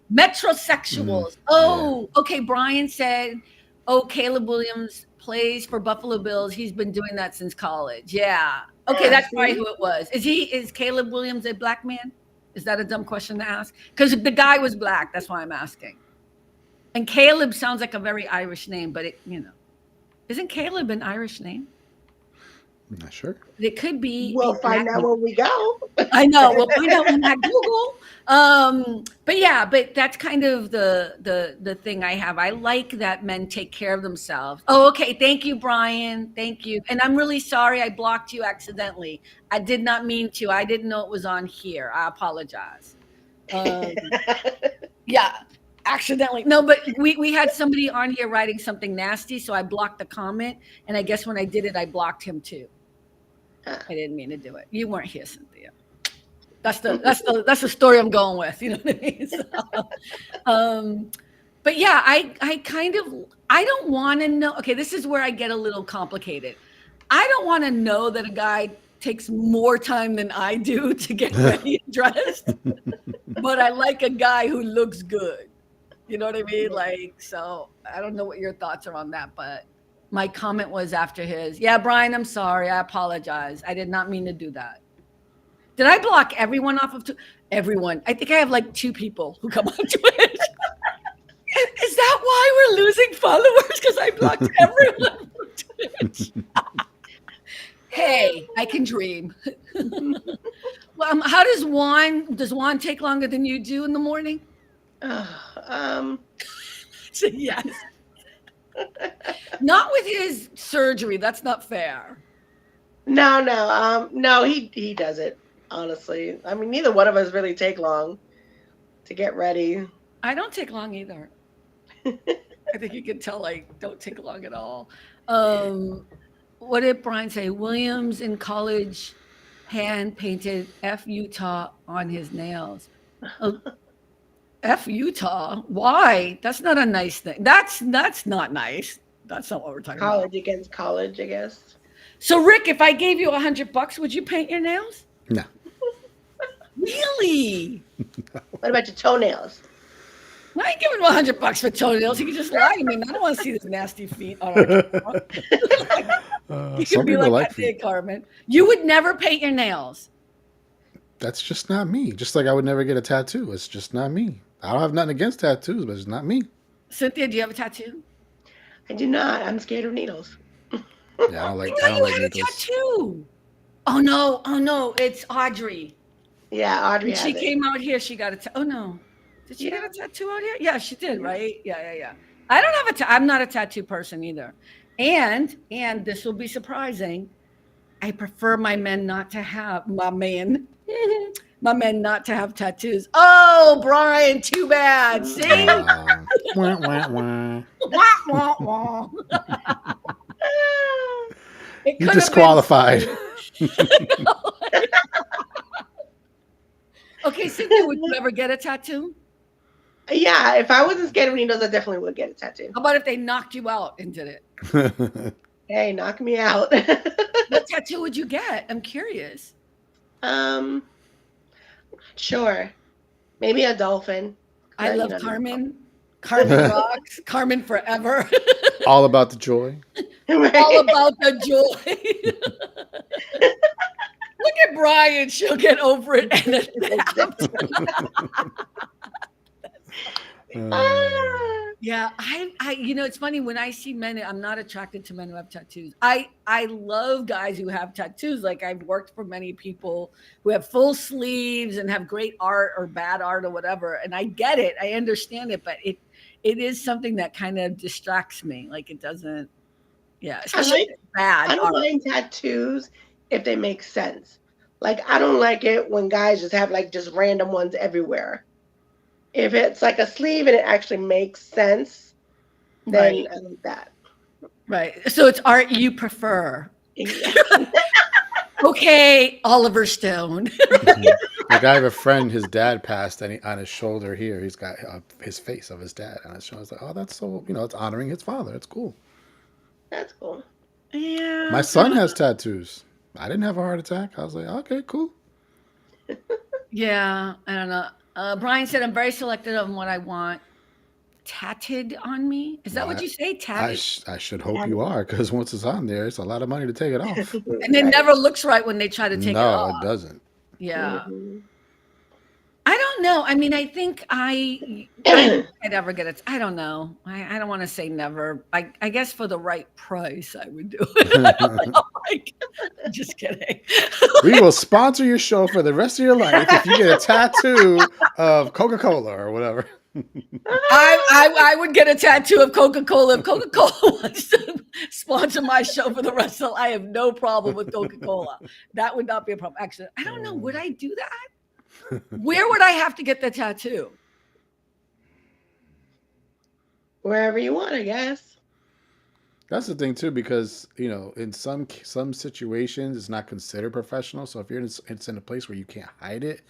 Oh, yeah. Okay. Brian said, "Oh, Caleb Williams plays for Buffalo Bills. He's been doing that since college." Yeah. Okay, that's probably who it was. Is Caleb Williams a black man? Is that a dumb question to ask? Because the guy was black. That's why I'm asking. And Caleb sounds like a very Irish name, but isn't Caleb an Irish name? I'm not sure. It could be. We'll find out when we go. I know. We'll find out when I Google. But that's kind of the thing I have. I like that men take care of themselves. Oh, okay. Thank you, Brian. Thank you. And I'm really sorry I blocked you accidentally. I did not mean to. I didn't know it was on here. I apologize. Yeah. accidentally. No, but we had somebody on here writing something nasty, so I blocked the comment. And I guess when I did it, I blocked him too. I didn't mean to do it. You weren't here, Cynthia. That's the story I'm going with. You know what I mean? So, but yeah, I kind of I don't want to know. Okay, this is where I get a little complicated. I don't want to know that a guy takes more time than I do to get ready and dressed, but I like a guy who looks good. You know what I mean? Like, so I don't know what your thoughts are on that, but my comment was after his. Yeah, Brian, I'm sorry. I apologize. I did not mean to do that. Did I block everyone off of everyone? I think I have like 2 people who come on Twitch. Is that why we're losing followers? Because I blocked everyone from Twitch. Hey, I can dream. Well, how does Juan take longer than you do in the morning? So yes. Not with his surgery. That's not fair. No, he does it, honestly. I mean, neither one of us really take long to get ready. I don't take long either. I think you can tell I don't take long at all. What did Brian say? Williams in college hand painted F Utah on his nails. F Utah? Why? That's not a nice thing. That's not nice. That's not what we're talking about. College against college, I guess. So Rick, if I gave you $100, would you paint your nails? No. Really? What about your toenails? I ain't giving him $100 for toenails. He can just lie to me. I don't want to see his nasty feet on our camera. You can be like that, Dave Carmen. You would never paint your nails. That's just not me. Just like I would never get a tattoo. It's just not me. I don't have nothing against tattoos, but it's not me. Cynthia, do you have a tattoo? I do not. I'm scared of needles. Yeah, I don't like needles. A tattoo. Oh no, it's Audrey. Yeah, Audrey. When she came out here, she got a tattoo. Oh no. Did she get a tattoo out here? Yeah, she did, right? Yeah. I don't have I'm not a tattoo person either. And this will be surprising. I prefer my men not to have not to have tattoos. Oh, Brian, too bad. See? Wah, wah, wah. Wah, wah, wah. You disqualified. Okay, Cynthia, would you ever get a tattoo? Yeah, if I wasn't scared of needles, I definitely would get a tattoo. How about if they knocked you out and did it? Hey, knock me out. What tattoo would you get? I'm curious. Sure. Maybe a dolphin. I love Carmen. Carmen rocks. Carmen forever. All about the joy. Right. All about the joy. Look at Brian. She'll get over it and adapt. Yeah, I it's funny when I see men, I'm not attracted to men who have tattoos. I love guys who have tattoos. Like I've worked for many people who have full sleeves and have great art or bad art or whatever. And I get it. I understand it, but it is something that kind of distracts me. Like it doesn't, especially bad. I don't mind tattoos if they make sense. Like I don't like it when guys just have like just random ones everywhere. If it's like a sleeve and it actually makes sense, then I like that. Right. So it's art you prefer. Okay, Oliver Stone. Like I have a friend, his dad passed, and on his shoulder here, he's got his face of his dad on his shoulder. I was like, oh, that's so, it's honoring his father. It's cool. That's cool. Yeah. My son has tattoos. I didn't have a heart attack. I was like, okay, cool. Yeah, I don't know. Brian said, I'm very selective on what I want tatted on me. Is that what you say? Tatted? I should hope you are, because once it's on there, it's a lot of money to take it off. And it never looks right when they try to take it off. No, it doesn't. Yeah. Mm-hmm. I don't know. I mean, I think I'd ever get it. I don't know. I don't want to say never. I guess for the right price, I would do it. Just kidding. We will sponsor your show for the rest of your life if you get a tattoo of Coca-Cola or whatever. I would get a tattoo of Coca-Cola if Coca-Cola wants to sponsor my show for the rest of. I have no problem with Coca-Cola. That would not be a problem. Actually, I don't know. Would I do that? Where would I have to get the tattoo? Wherever you want, I guess. That's the thing too, because in some situations, it's not considered professional. So if it's in a place where you can't hide it,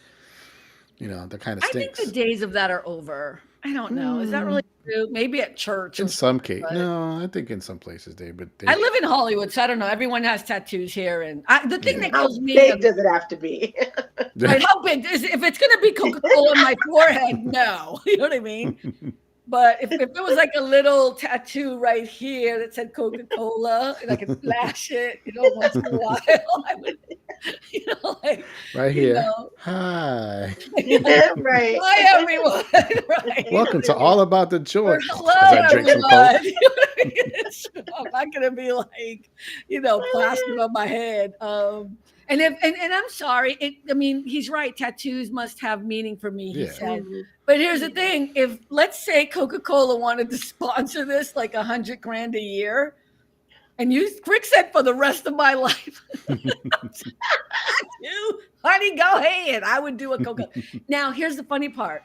that kind of I think the stinks. days of that are over. I don't know. Is that really true? Maybe at church In or something, some case, but no, I think in some places I they live in Hollywood, so I don't know. Everyone has tattoos here, and the thing yeah. that How kills me, big does it have to be? right? How big is if it's going to be Coca-Cola on my forehead? No, you know what I mean. But if it was like a little tattoo right here that said Coca-Cola, and I could flash it, once in a while, I would, like, Right you here. know, Hi. Right. hi everyone, right? Welcome to All About the Or Joy. As hello I drink some Coke. everyone. I'm not gonna be like, plastered on my head. And I'm sorry. I mean, he's right. Tattoos must have meaning for me, he Yeah. said. Mhm. But here's the thing: if let's say Coca-Cola wanted to sponsor this, like $100,000 a year, and use Quicksand for the rest of my life, honey, go ahead. I would do a Coca. Now, here's the funny part.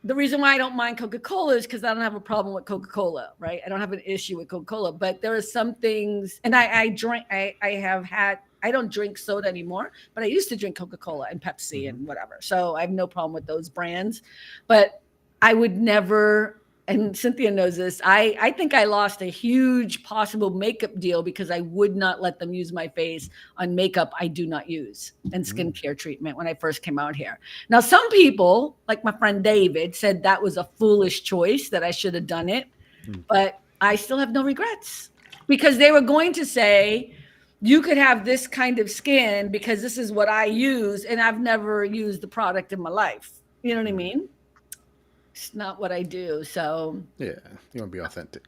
The reason why I don't mind Coca-Cola is because I don't have a problem with Coca-Cola, right? I don't have an issue with Coca-Cola, but there are some things, and I drink, I have had, I don't drink soda anymore, but I used to drink Coca-Cola and Pepsi and whatever. So I have no problem with those brands, but I would never, and Cynthia knows this, I think I lost a huge possible makeup deal because I would not let them use my face on makeup I do not use and skincare treatment when I first came out here. Now, some people, like my friend David, said that was a foolish choice, that I should have done it, but I still have no regrets because they were going to say, you could have this kind of skin because this is what I use, and I've never used the product in my life. You know what I mean? It's not what I do. So, Yeah. You want to be authentic.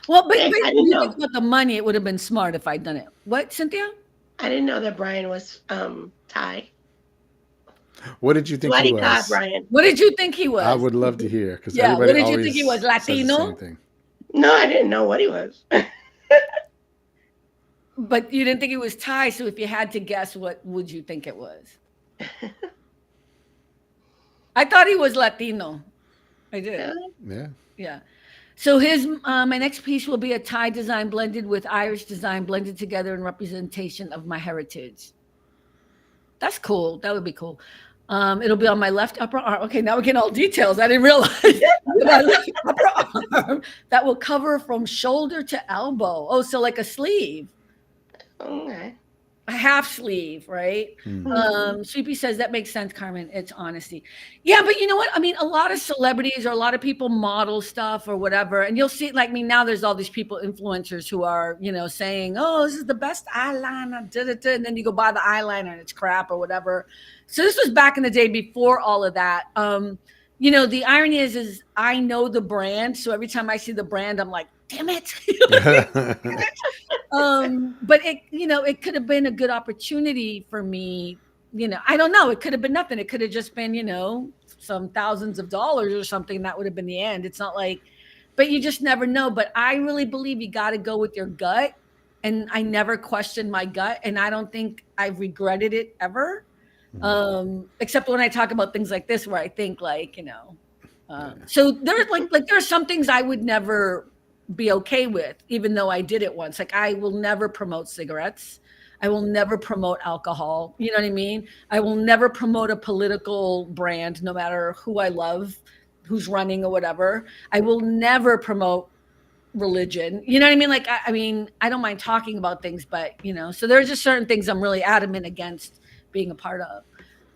well, but I didn't you know. think about the money, it would have been smart if I'd done it. What, Cynthia? I didn't know that Brian was Thai. What did you think he Bloody God, was? Brian. What did you think he I was? would love to hear because Yeah. What everybody did you think he was? always says the same Latino? thing. No, I didn't know what he was. But you didn't think he was Thai. So if you had to guess, what would you think it was? I thought he was Latino. I did. Yeah. Yeah. So his my next piece will be a Thai design blended with Irish design blended together in representation of my heritage. That's cool. That would be cool. It'll be on my left upper arm. Okay, now we're getting all details. I didn't realize my left upper arm that will cover from shoulder to elbow. Oh, so like a sleeve. Okay. A half sleeve, right? Sweepy says that makes sense, Carmen. It's honesty. Yeah, but you know what? I mean, a lot of celebrities or a lot of people model stuff or whatever, and you'll see, like me now. There's all these people, influencers, who are saying, "Oh, this is the best eyeliner," and then you go buy the eyeliner and it's crap or whatever. So this was back in the day before all of that. The irony is I know the brand, so every time I see the brand, I'm like, "Damn it!" But it could have been a good opportunity for me. I don't know. It could have been nothing. It could have just been, some thousands of dollars or something. That would have been the end. It's not like, but you just never know. But I really believe you got to go with your gut. And I never questioned my gut. And I don't think I've regretted it ever. Except when I talk about things like this, where I think so there's like there are some things I would never be okay with, even though I did it once. Like I will never promote cigarettes. I will never promote alcohol. You know what I mean? I will never promote a political brand, no matter who I love, who's running or whatever. I will never promote religion. You know what I mean? Like, I mean, I don't mind talking about things, but so there's just certain things I'm really adamant against being a part of.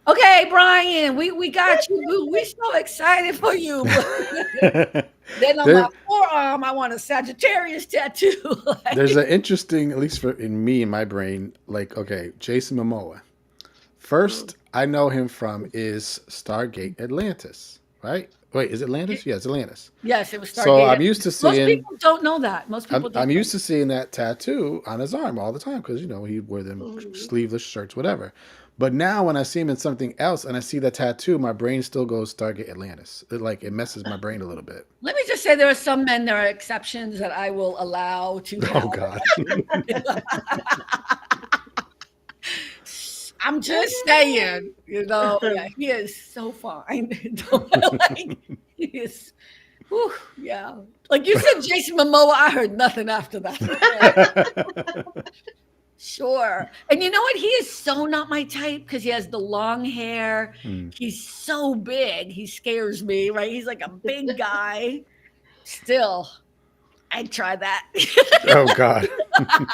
Okay, Brian, we got you. We're so excited for you. Then on my There, forearm, I want a Sagittarius tattoo. there's an interesting, at least in my brain, like, okay, Jason Momoa. First, I know him from is Stargate Atlantis, right? Wait, is it Atlantis? Yeah, it's Atlantis. Yes, it was Stargate. So I'm used to Most seeing. people don't know that. Most people don't. I'm used to seeing that tattoo on his arm all the time because he wore them sleeveless shirts, whatever. But now when I see him in something else and I see the tattoo, my brain still goes Stargate Atlantis. It messes my brain a little bit. Let me just say, there are some men, there are exceptions that I will allow to have. Oh God. I'm just saying, yeah, he is so fine. He is Whew, yeah. Like you said, Jason Momoa, I heard nothing after that. Sure. And you know what? He is so not my type because he has the long hair. Hmm. He's so big. He scares me, right? He's like a big guy. Still, I'd try that. Oh God. I'm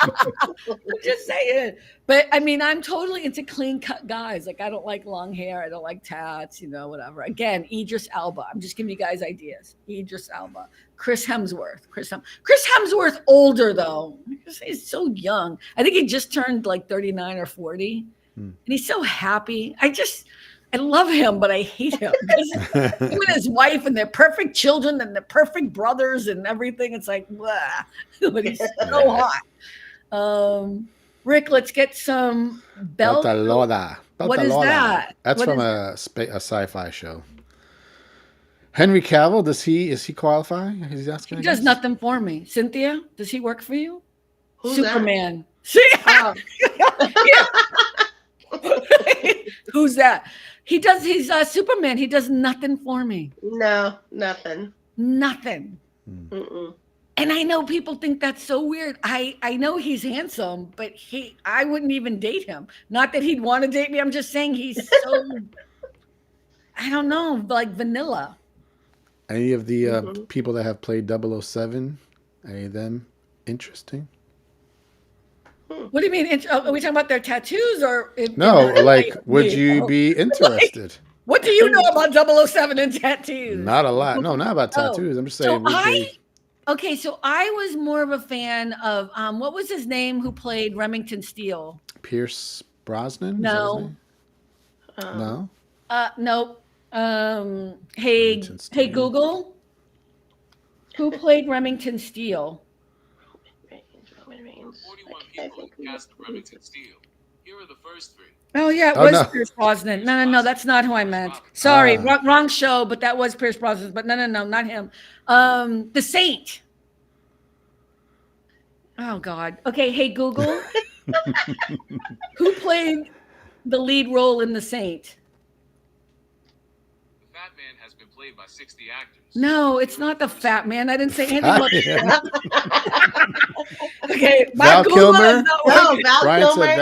just saying. But I mean, I'm totally into clean cut guys. Like I don't like long hair. I don't like tats, whatever. Again, Idris Elba. I'm just giving you guys ideas. Idris Elba. Chris Hemsworth. Chris Hemsworth older though. He's so young. I think he just turned like 39 or 40. Hmm. And he's so happy. I love him, but I hate him because him and his wife and their perfect children and their perfect brothers and everything. It's like, blah. But he's so hot. Rick, let's get some Beltalowda. What is that? That's What from is a sci-fi show. Henry Cavill, is he qualify? He's asking. He does nothing for me. Cynthia, does he work for you? Who's Superman. See? Oh. Who's that? He's Superman. He does nothing for me. No, nothing. Nothing. Mm-mm. And I know people think that's so weird. I know he's handsome, but I wouldn't even date him. Not that he'd want to date me. I'm just saying he's so, I don't know, like vanilla. Any of the people that have played 007, any of them interesting? What do you mean? Are we talking about their tattoos or? No, like, would you be interested? What do you know about 007 and tattoos? Not a lot. No, not about tattoos. I'm just saying. So I was more of a fan of what was his name who played Remington Steele? Pierce Brosnan? No. No. Nope. Hey Google. Who played Remington Steele? 41 people cast Remington Steele. Here are the first 3. Oh yeah, it was Pierce Brosnan. No, that's not who I meant. Sorry, wrong show, but that was Pierce Brosnan. But no, not him. The Saint. Oh God. Okay, hey Google. Who played the lead role in The Saint? The Fat Man has been played by 60 actors. No, it's not the Fat Man. I didn't say anything about that. Okay, Val Kilmer. No, Val Kilmer.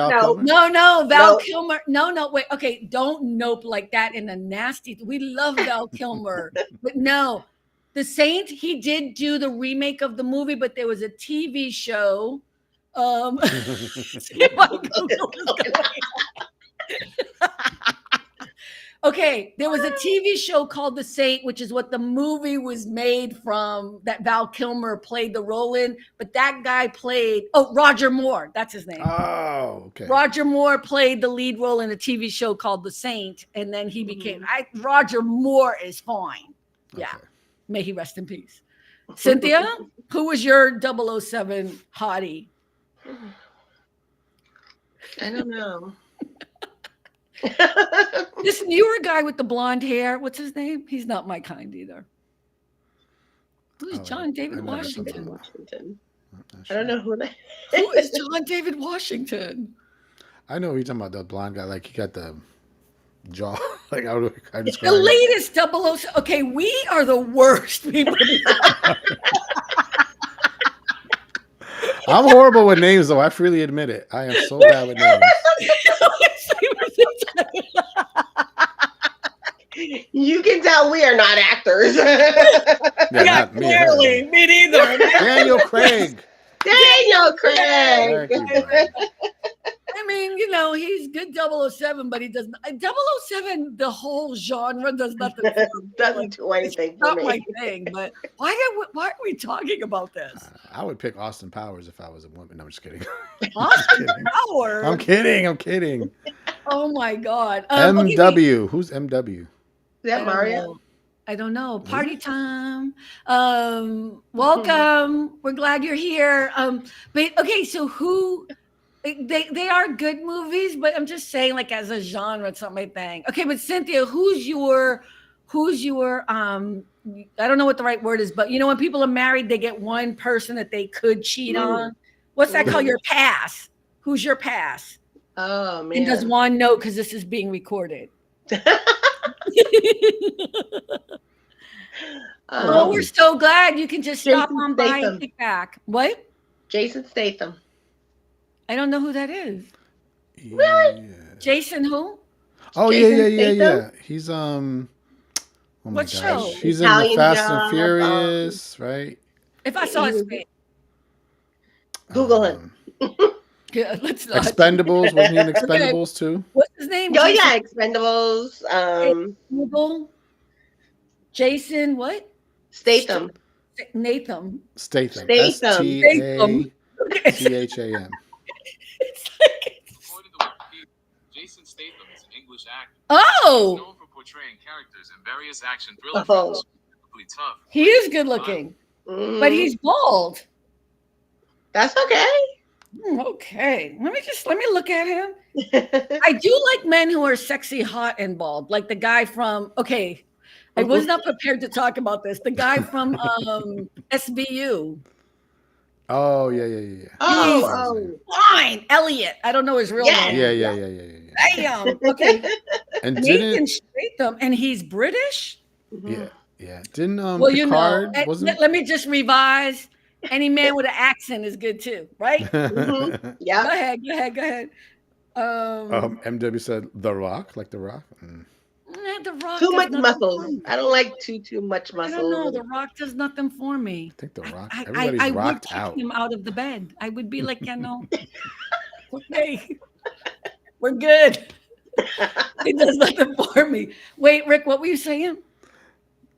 No, Val Nope. Kilmer. No, wait. Okay, don't nope like that in a nasty. We love Val Kilmer, but no, The Saint. He did do the remake of the movie, but there was a TV show. Okay, there was a TV show called The Saint, which is what the movie was made from, that Val Kilmer played the role in. But that guy played, Roger Moore. That's his name. Oh, okay. Roger Moore played the lead role in a TV show called The Saint. And then he became, Roger Moore is fine. Yeah. Okay. May he rest in peace. Cynthia, who was your 007 hottie? I don't know. This newer guy with the blonde hair, what's his name? He's not my kind either. Who's John David Washington? I don't know who that is. Who is John David Washington? I know you're talking about the blonde guy. Like, he got the jaw. Like, how do I The describe it? latest 007. Okay, we are the worst people. I'm horrible with names, though. I freely admit it. I am so bad with names. You can tell we are not actors. Yeah, clearly. Me neither. Daniel Craig. Daniel Craig. I mean, he's good 007, but he doesn't. 007, the whole genre does nothing. Doesn't do anything for Not me. my thing, but why are we talking about this? I would pick Austin Powers if I was a woman. No, I'm just kidding. Austin Powers. I'm kidding. Oh my God. MW. Who's MW? Is that Mario? I don't know. Party time. Welcome. We're glad you're here. But okay, so who? They are good movies, but I'm just saying, like, as a genre, it's not my thing. Okay, but Cynthia, who's your I don't know what the right word is, but when people are married, they get one person that they could cheat on. What's that called? Your pass. Who's your pass? Oh man. And does Juan know because this is being recorded? Oh, we're Um, so glad you can just stop Jason on by and Statham. kick back. What? Jason Statham. I don't know who that is. Really? Yeah. Jason who? Oh yeah, Jason yeah, yeah, Statham? yeah. He's Oh my What gosh, show? he's in the Italian Fast and Job. Furious, right? If I saw He his was face. Google him. Um, Yeah, let's not. Expendables, wasn't he in Okay. Expendables too? What's his name? Oh Jason yeah, Expendables. Google. Jason what? Statham. Nathan. Statham, S Statham. T A Statham. Okay. T H A M. It's like, According to Wikipedia, Jason Statham is an English actor. He's oh, known for portraying characters in various action thriller Oh. films, typically tough. he is good looking, Mhm. but he's bald. That's okay. Okay, let me look at him. I do like men who are sexy, hot, and bald, like the guy from. Okay, I was not prepared to talk about this. The guy from SBU. Oh yeah, yeah, yeah, yeah. Oh, What's his oh. name? Fine, Elliot. I don't know his real Yes. name. Yeah, yeah, yeah, yeah, yeah, yeah. Damn. Okay, And Nathan didn't Stratham, and he's British. yeah, yeah. Didn't Well, you know, Picard wasn't let me just revise. Any man with an accent is good too, right? Mhm. Yeah. Go ahead, go ahead, go ahead. MW said The Rock, like The Rock. Mm. The Rock Too does much nothing muscles. for me. I don't like too much I don't know. muscles. The Rock does nothing for me. I think The Rock. I Everybody's would rocked kick out. him out of the bed. I would be like, okay, we're good. He does nothing for me. Wait, Rick, what were you saying?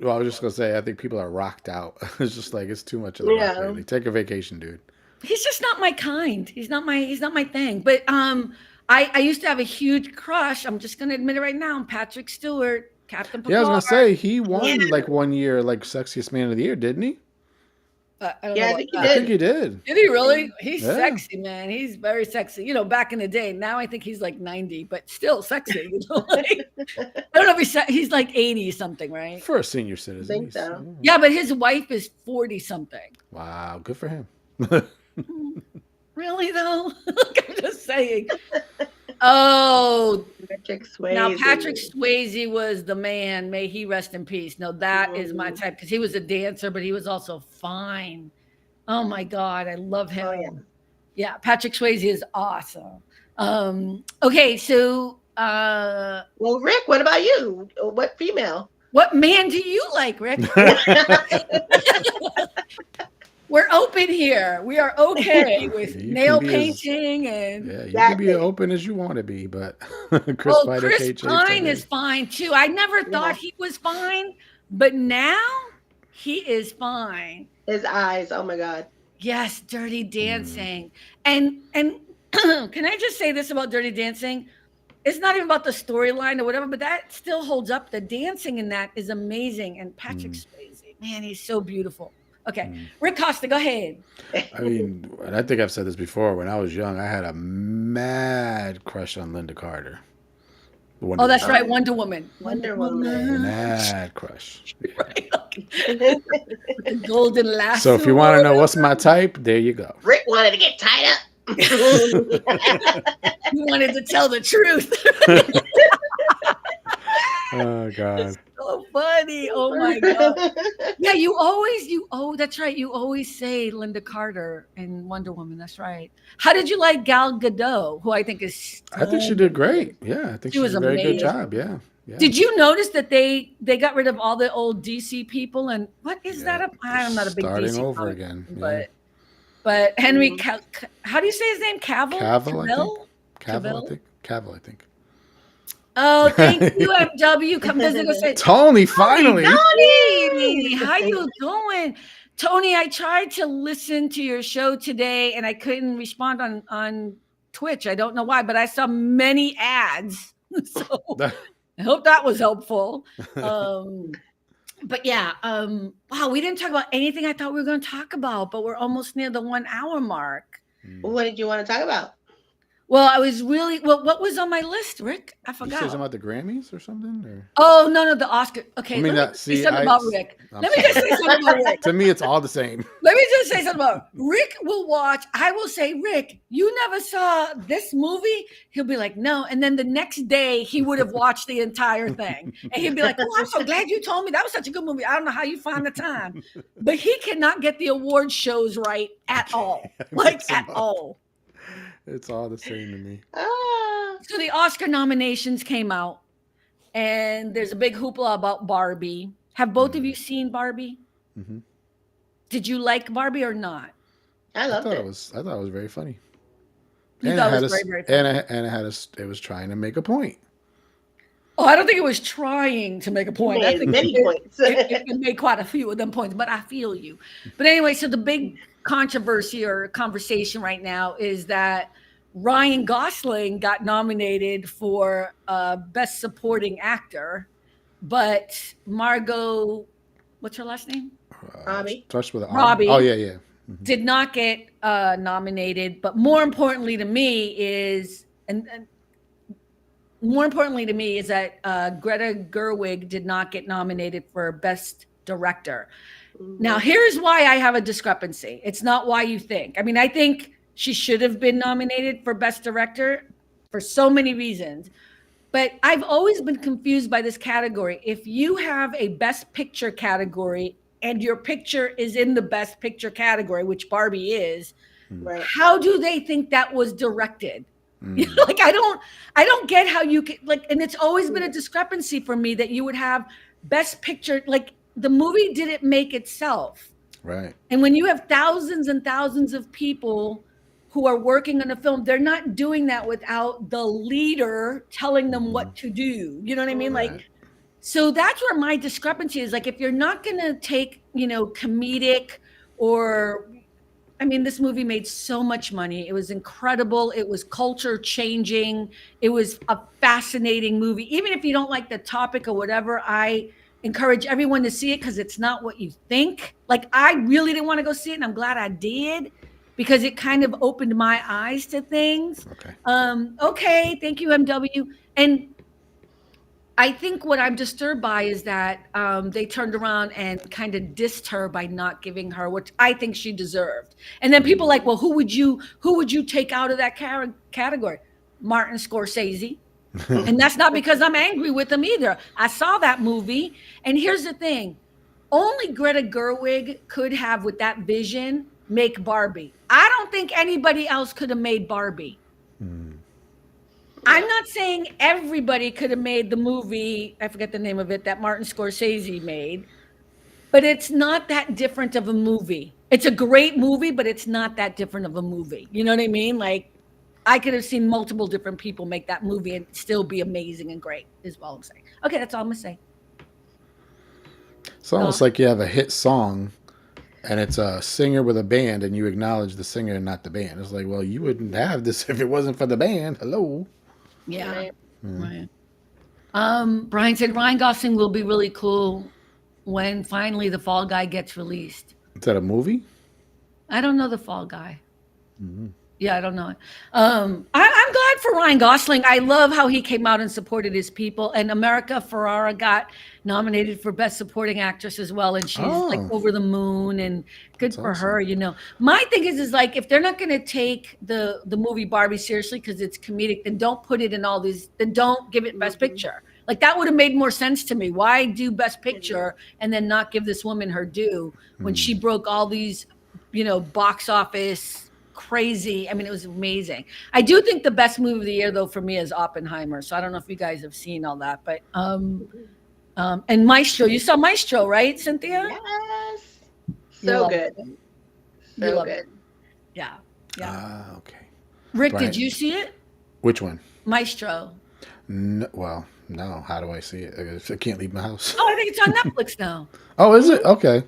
Well, I was just gonna say, I think people are rocked out. It's just like it's too much of the Rock Yeah. lately. Take a vacation, dude. He's just not my kind. He's not my thing. But I used to have a huge crush. I'm just gonna admit it right now. Patrick Stewart, Captain Picard. Yeah, I was gonna say he won Yeah. like one year, like sexiest man of the year, didn't he? I don't Yeah, know I about think he that. I think he did. Did he really? He's Yeah. sexy, man. He's very sexy. You know, back in the day. Now I think he's like 90, but still sexy. You know, like, I don't know if he's like 80 something, right? For a senior citizen. Think he's- so. Yeah, but his wife is 40 something. Wow, good for him. Really though? I'm just saying. Oh, Patrick Swayze. now Patrick Swayze was the man. May he rest in peace. No, that is my type because he was a dancer, but he was also fine. Oh my God, I love him. Oh, yeah. Yeah, Patrick Swayze is awesome. Okay, so Well, Rick, what about you? What female? what man do you like, Rick? We're open here. We are okay with You nail can be as- painting and Yeah, you can Exactly. be open as you want to be, but Chris Pine, Chris aka Pine Chase, is fine too. I never thought he was fine, but now he is fine. His eyes. Oh my God. Yes, Dirty Dancing. And can I just say this about Dirty Dancing? It's not even about the storyline or whatever, but that still holds up. The dancing in that is amazing. And Patrick Swayze, man, he's so beautiful. Okay, Rick Costa, go ahead. I mean, and I think I've said this before. When I was young, I had a mad crush on Linda Carter. Oh, that's right, Wonder Woman. Wonder Woman. Mad crush. Yeah. Right, okay. With the golden lasso. So if you want to know what's my type, there you go. Rick wanted to get tied up. You wanted to tell the truth. Oh God. So funny. Oh my God. Yeah, that's right. You always say Linda Carter and Wonder Woman. That's right. How did you like Gal Gadot, who I think is I think she did great. Yeah, I think She she was did a very good amazing. job. Yeah. Yeah. Did you notice that they got rid of all the old DC people and what is that? I'm not a big Starting DC over comic again. person, but Henry how do you say his name? Cavill? Cavill, I think. Cavill? Cavill, I think. Oh, thank you, MW. Come visit us at Tony, finally. Tony, how you doing? Tony, I tried to listen to your show today and I couldn't respond on Twitch. I don't know why, but I saw many ads. So I hope that was helpful. But yeah, wow, we didn't talk about anything I thought we were going to talk about, but we're almost near the 1 hour mark. What did you want to talk about? Well, I was really well. What was on my list, Rick? I You say something forgot. about the Grammys or something? Or Oh no, the Oscar. I Okay, mean, let me that. just say See, something about Rick. I'm Let me just sorry. say something about Rick. To me, it's all the same. Let me just say something about Rick will watch. I will say, Rick, you never saw this movie? He'll be like, no. And then the next day he would have watched the entire thing. And he'd be like, oh, I'm so glad you told me. That was such a good movie. I don't know how you find the time. But he cannot get the award shows right at all. I Like mix 'em at up. all. It's all the same to me. Ah, So the Oscar nominations came out, and there's a big hoopla about Barbie. Have both of you seen Barbie? Hmm. Did you like Barbie or not? I loved it. I thought it was very funny, You and it thought it had was a very, s- very funny. and it had a s- it was trying to make a point. Oh, I don't think it was trying to make a He point. I made think many points. it made quite a few of them points, but I feel you. But anyway, so the big controversy or conversation right now is that Ryan Gosling got nominated for Best Supporting Actor, but Margot, what's her last name? Robbie. Starts with an R. Oh Robbie yeah, yeah. did not get nominated. But more importantly to me is, and more importantly to me is that Greta Gerwig did not get nominated for Best Director. Now, here's why I have a discrepancy. It's not why you think. I mean, I think she should have been nominated for Best Director for so many reasons. But I've always been confused by this category. If you have a Best Picture category and your picture is in the Best Picture category, which Barbie is, Right. how do they think that was directed? Mm. Like I don't get how you could like, and it's always been a discrepancy for me that you would have Best Picture, like the movie didn't make itself. Right. And when you have thousands and thousands of people who are working on a film, they're not doing that without the leader telling them what to do. You know what I mean? Like, Right. so that's where my discrepancy is. Like, if you're not going to take, comedic or, I mean, this movie made so much money. It was incredible. It was culture changing. It was a fascinating movie. Even if you don't like the topic or whatever, I encourage everyone to see it because it's not what you think. Like, I really didn't want to go see it, and I'm glad I did because it kind of opened my eyes to things. Okay. Okay, thank you, MW. And I think what I'm disturbed by is that they turned around and kind of dissed her by not giving her what I think she deserved. And then people like, well, who would you take out of that category? Martin Scorsese. And that's not because I'm angry with him either. I saw that movie, and here's the thing: only Greta Gerwig could have, with that vision, make Barbie. I don't think anybody else could have made Barbie. Mm. I'm not saying everybody could have made the movie, I forget the name of it, that Martin Scorsese made, but it's not that different of a movie. It's a great movie, but it's not that different of a movie. You know what I mean? Like, I could have seen multiple different people make that movie and still be amazing and great, is all I'm saying. Okay, that's all I'm going to say. It's almost like you have a hit song and it's a singer with a band and you acknowledge the singer and not the band. It's like, well, you wouldn't have this if it wasn't for the band. Hello. Yeah. Right. Right. Brian said Ryan Gosling will be really cool when finally the Fall Guy gets released. Is that a movie? I don't know the Fall Guy. Mm-hmm. Yeah, I don't know it. I'm glad for Ryan Gosling. I love how he came out and supported his people. And America Ferrara got nominated for Best Supporting Actress as well, and she's like Oh, over the moon and good that's for awesome. her. My thing is like if they're not going to take the movie Barbie seriously because it's comedic, then don't put it in all these. Then don't give it Best Picture. Like that would have made more sense to me. Why do Best Picture and then not give this woman her due when she broke all these, box office crazy. I mean, it was amazing. I do think the best movie of the year, though, for me is Oppenheimer. So I don't know if you guys have seen all that, but and Maestro. You saw Maestro, right, Cynthia? Yes. You So loved good. it. You So loved good. it. Yeah, yeah. Ah, okay. Rick, Brian, did you see it? which one? Maestro. Well, no. How do I see it? I can't leave my house. Oh, I think it's on Netflix now. Oh, is it? Okay.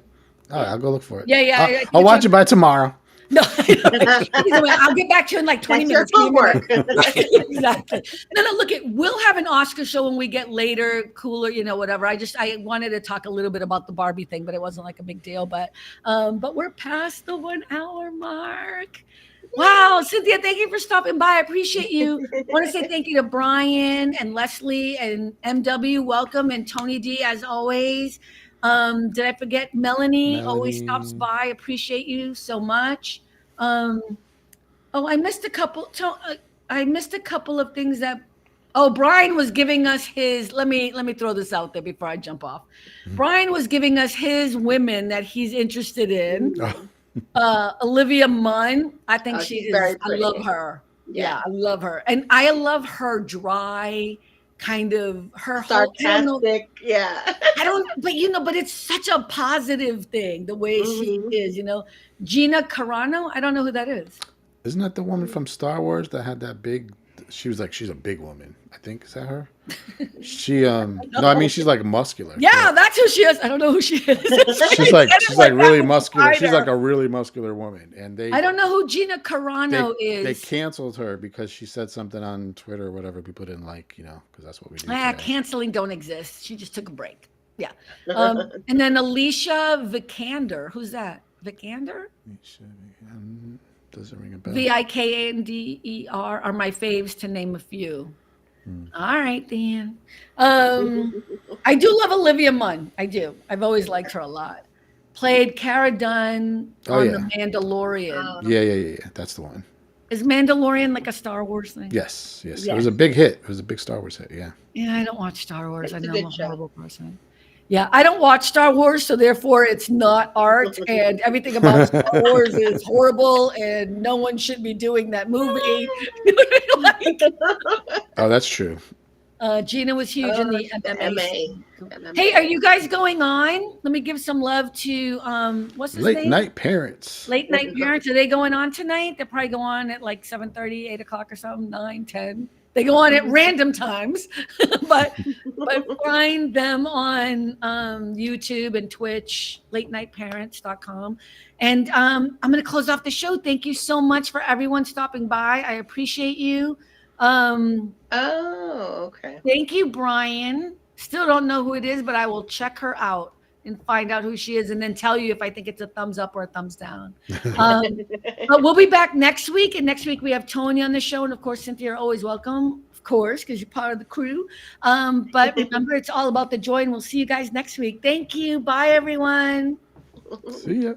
All right, I'll go look for it. Yeah, yeah. I think I'll it's watch on- it by tomorrow. No, I'll get back to you in like 20 That's your minutes. Give me a homework. minute. Exactly. No, look, we'll have an Oscar show when we get later, cooler, whatever. I wanted to talk a little bit about the Barbie thing, but it wasn't like a big deal. But we're past the 1 hour mark. Wow, Cynthia, thank you for stopping by. I appreciate you. I want to say thank you to Brian and Leslie and MW. Welcome, and Tony D as always. Did I forget Melanie? Always stops Melanie. by. Appreciate you so much. Um, oh, I missed a couple. I missed a couple of things that. Oh, Brian was giving us his. Let me throw this out there before I jump off. Mhm. Brian was giving us his women that he's interested in. Oh, Olivia Munn. I think Oh, she she's is. very I love pretty. her. Yeah, Yeah. I love her, and I love her dry kind of her whole. I don't know. Sarcastic. Yeah. I don't. But but it's such a positive thing the way she Mhm. is. Gina Carano. I don't know who that is. isn't that the woman from Star Wars that had that big? She's a big woman. I think is that her? She no, I mean she's like muscular. Yeah, but that's who she is. I don't know who she is. she's I said it she's like that really was muscular. She's like her. a really muscular woman, and I don't know who Gina they Carano they is. canceled her because she said something on Twitter or whatever. We put in because that's what we do today. Canceling don't exist. She just took a break. Yeah. And then Alicia Vikander. Who's that? Vikander? Doesn't ring a bell. Vikander are my faves to name a few. Hmm. All right, then. I do love Olivia Munn. I do. I've always liked her a lot. Played Cara Dunn Oh, on yeah. The Mandalorian. Yeah. That's the one. Is Mandalorian like a Star Wars thing? Yes. It Yes. was a big hit. It was a big Star Wars hit. Yeah. Yeah, I don't watch Star Wars. It's I a know good I'm a show. horrible person. Yeah, I don't watch Star Wars, so therefore it's not art, and everything about Star Wars is horrible, and no one should be doing that movie. You know what I mean? Like, Oh, that's true. Gina was huge in the The MMA. scene. MMA. Hey, are you guys going on? Let me give some love to what's his Late name? night parents. Late night parents. Are they going on tonight? They'll probably go on at like 7:30, 8 o'clock or something, 9, 10. They go on at random times, but find them on YouTube and Twitch, latenightparents.com. And I'm going to close off the show. Thank you so much for everyone stopping by. I appreciate you. Oh, okay. Thank you, Brian. Still don't know who it is, but I will check her out and find out who she is and then tell you if I think it's a thumbs up or a thumbs down. But we'll be back next week. And next week we have Tony on the show. And of course, Cynthia, you're always welcome, of course, because you're part of the crew. But remember, it's all about the joy. And we'll see you guys next week. Thank you. Bye, everyone. See ya.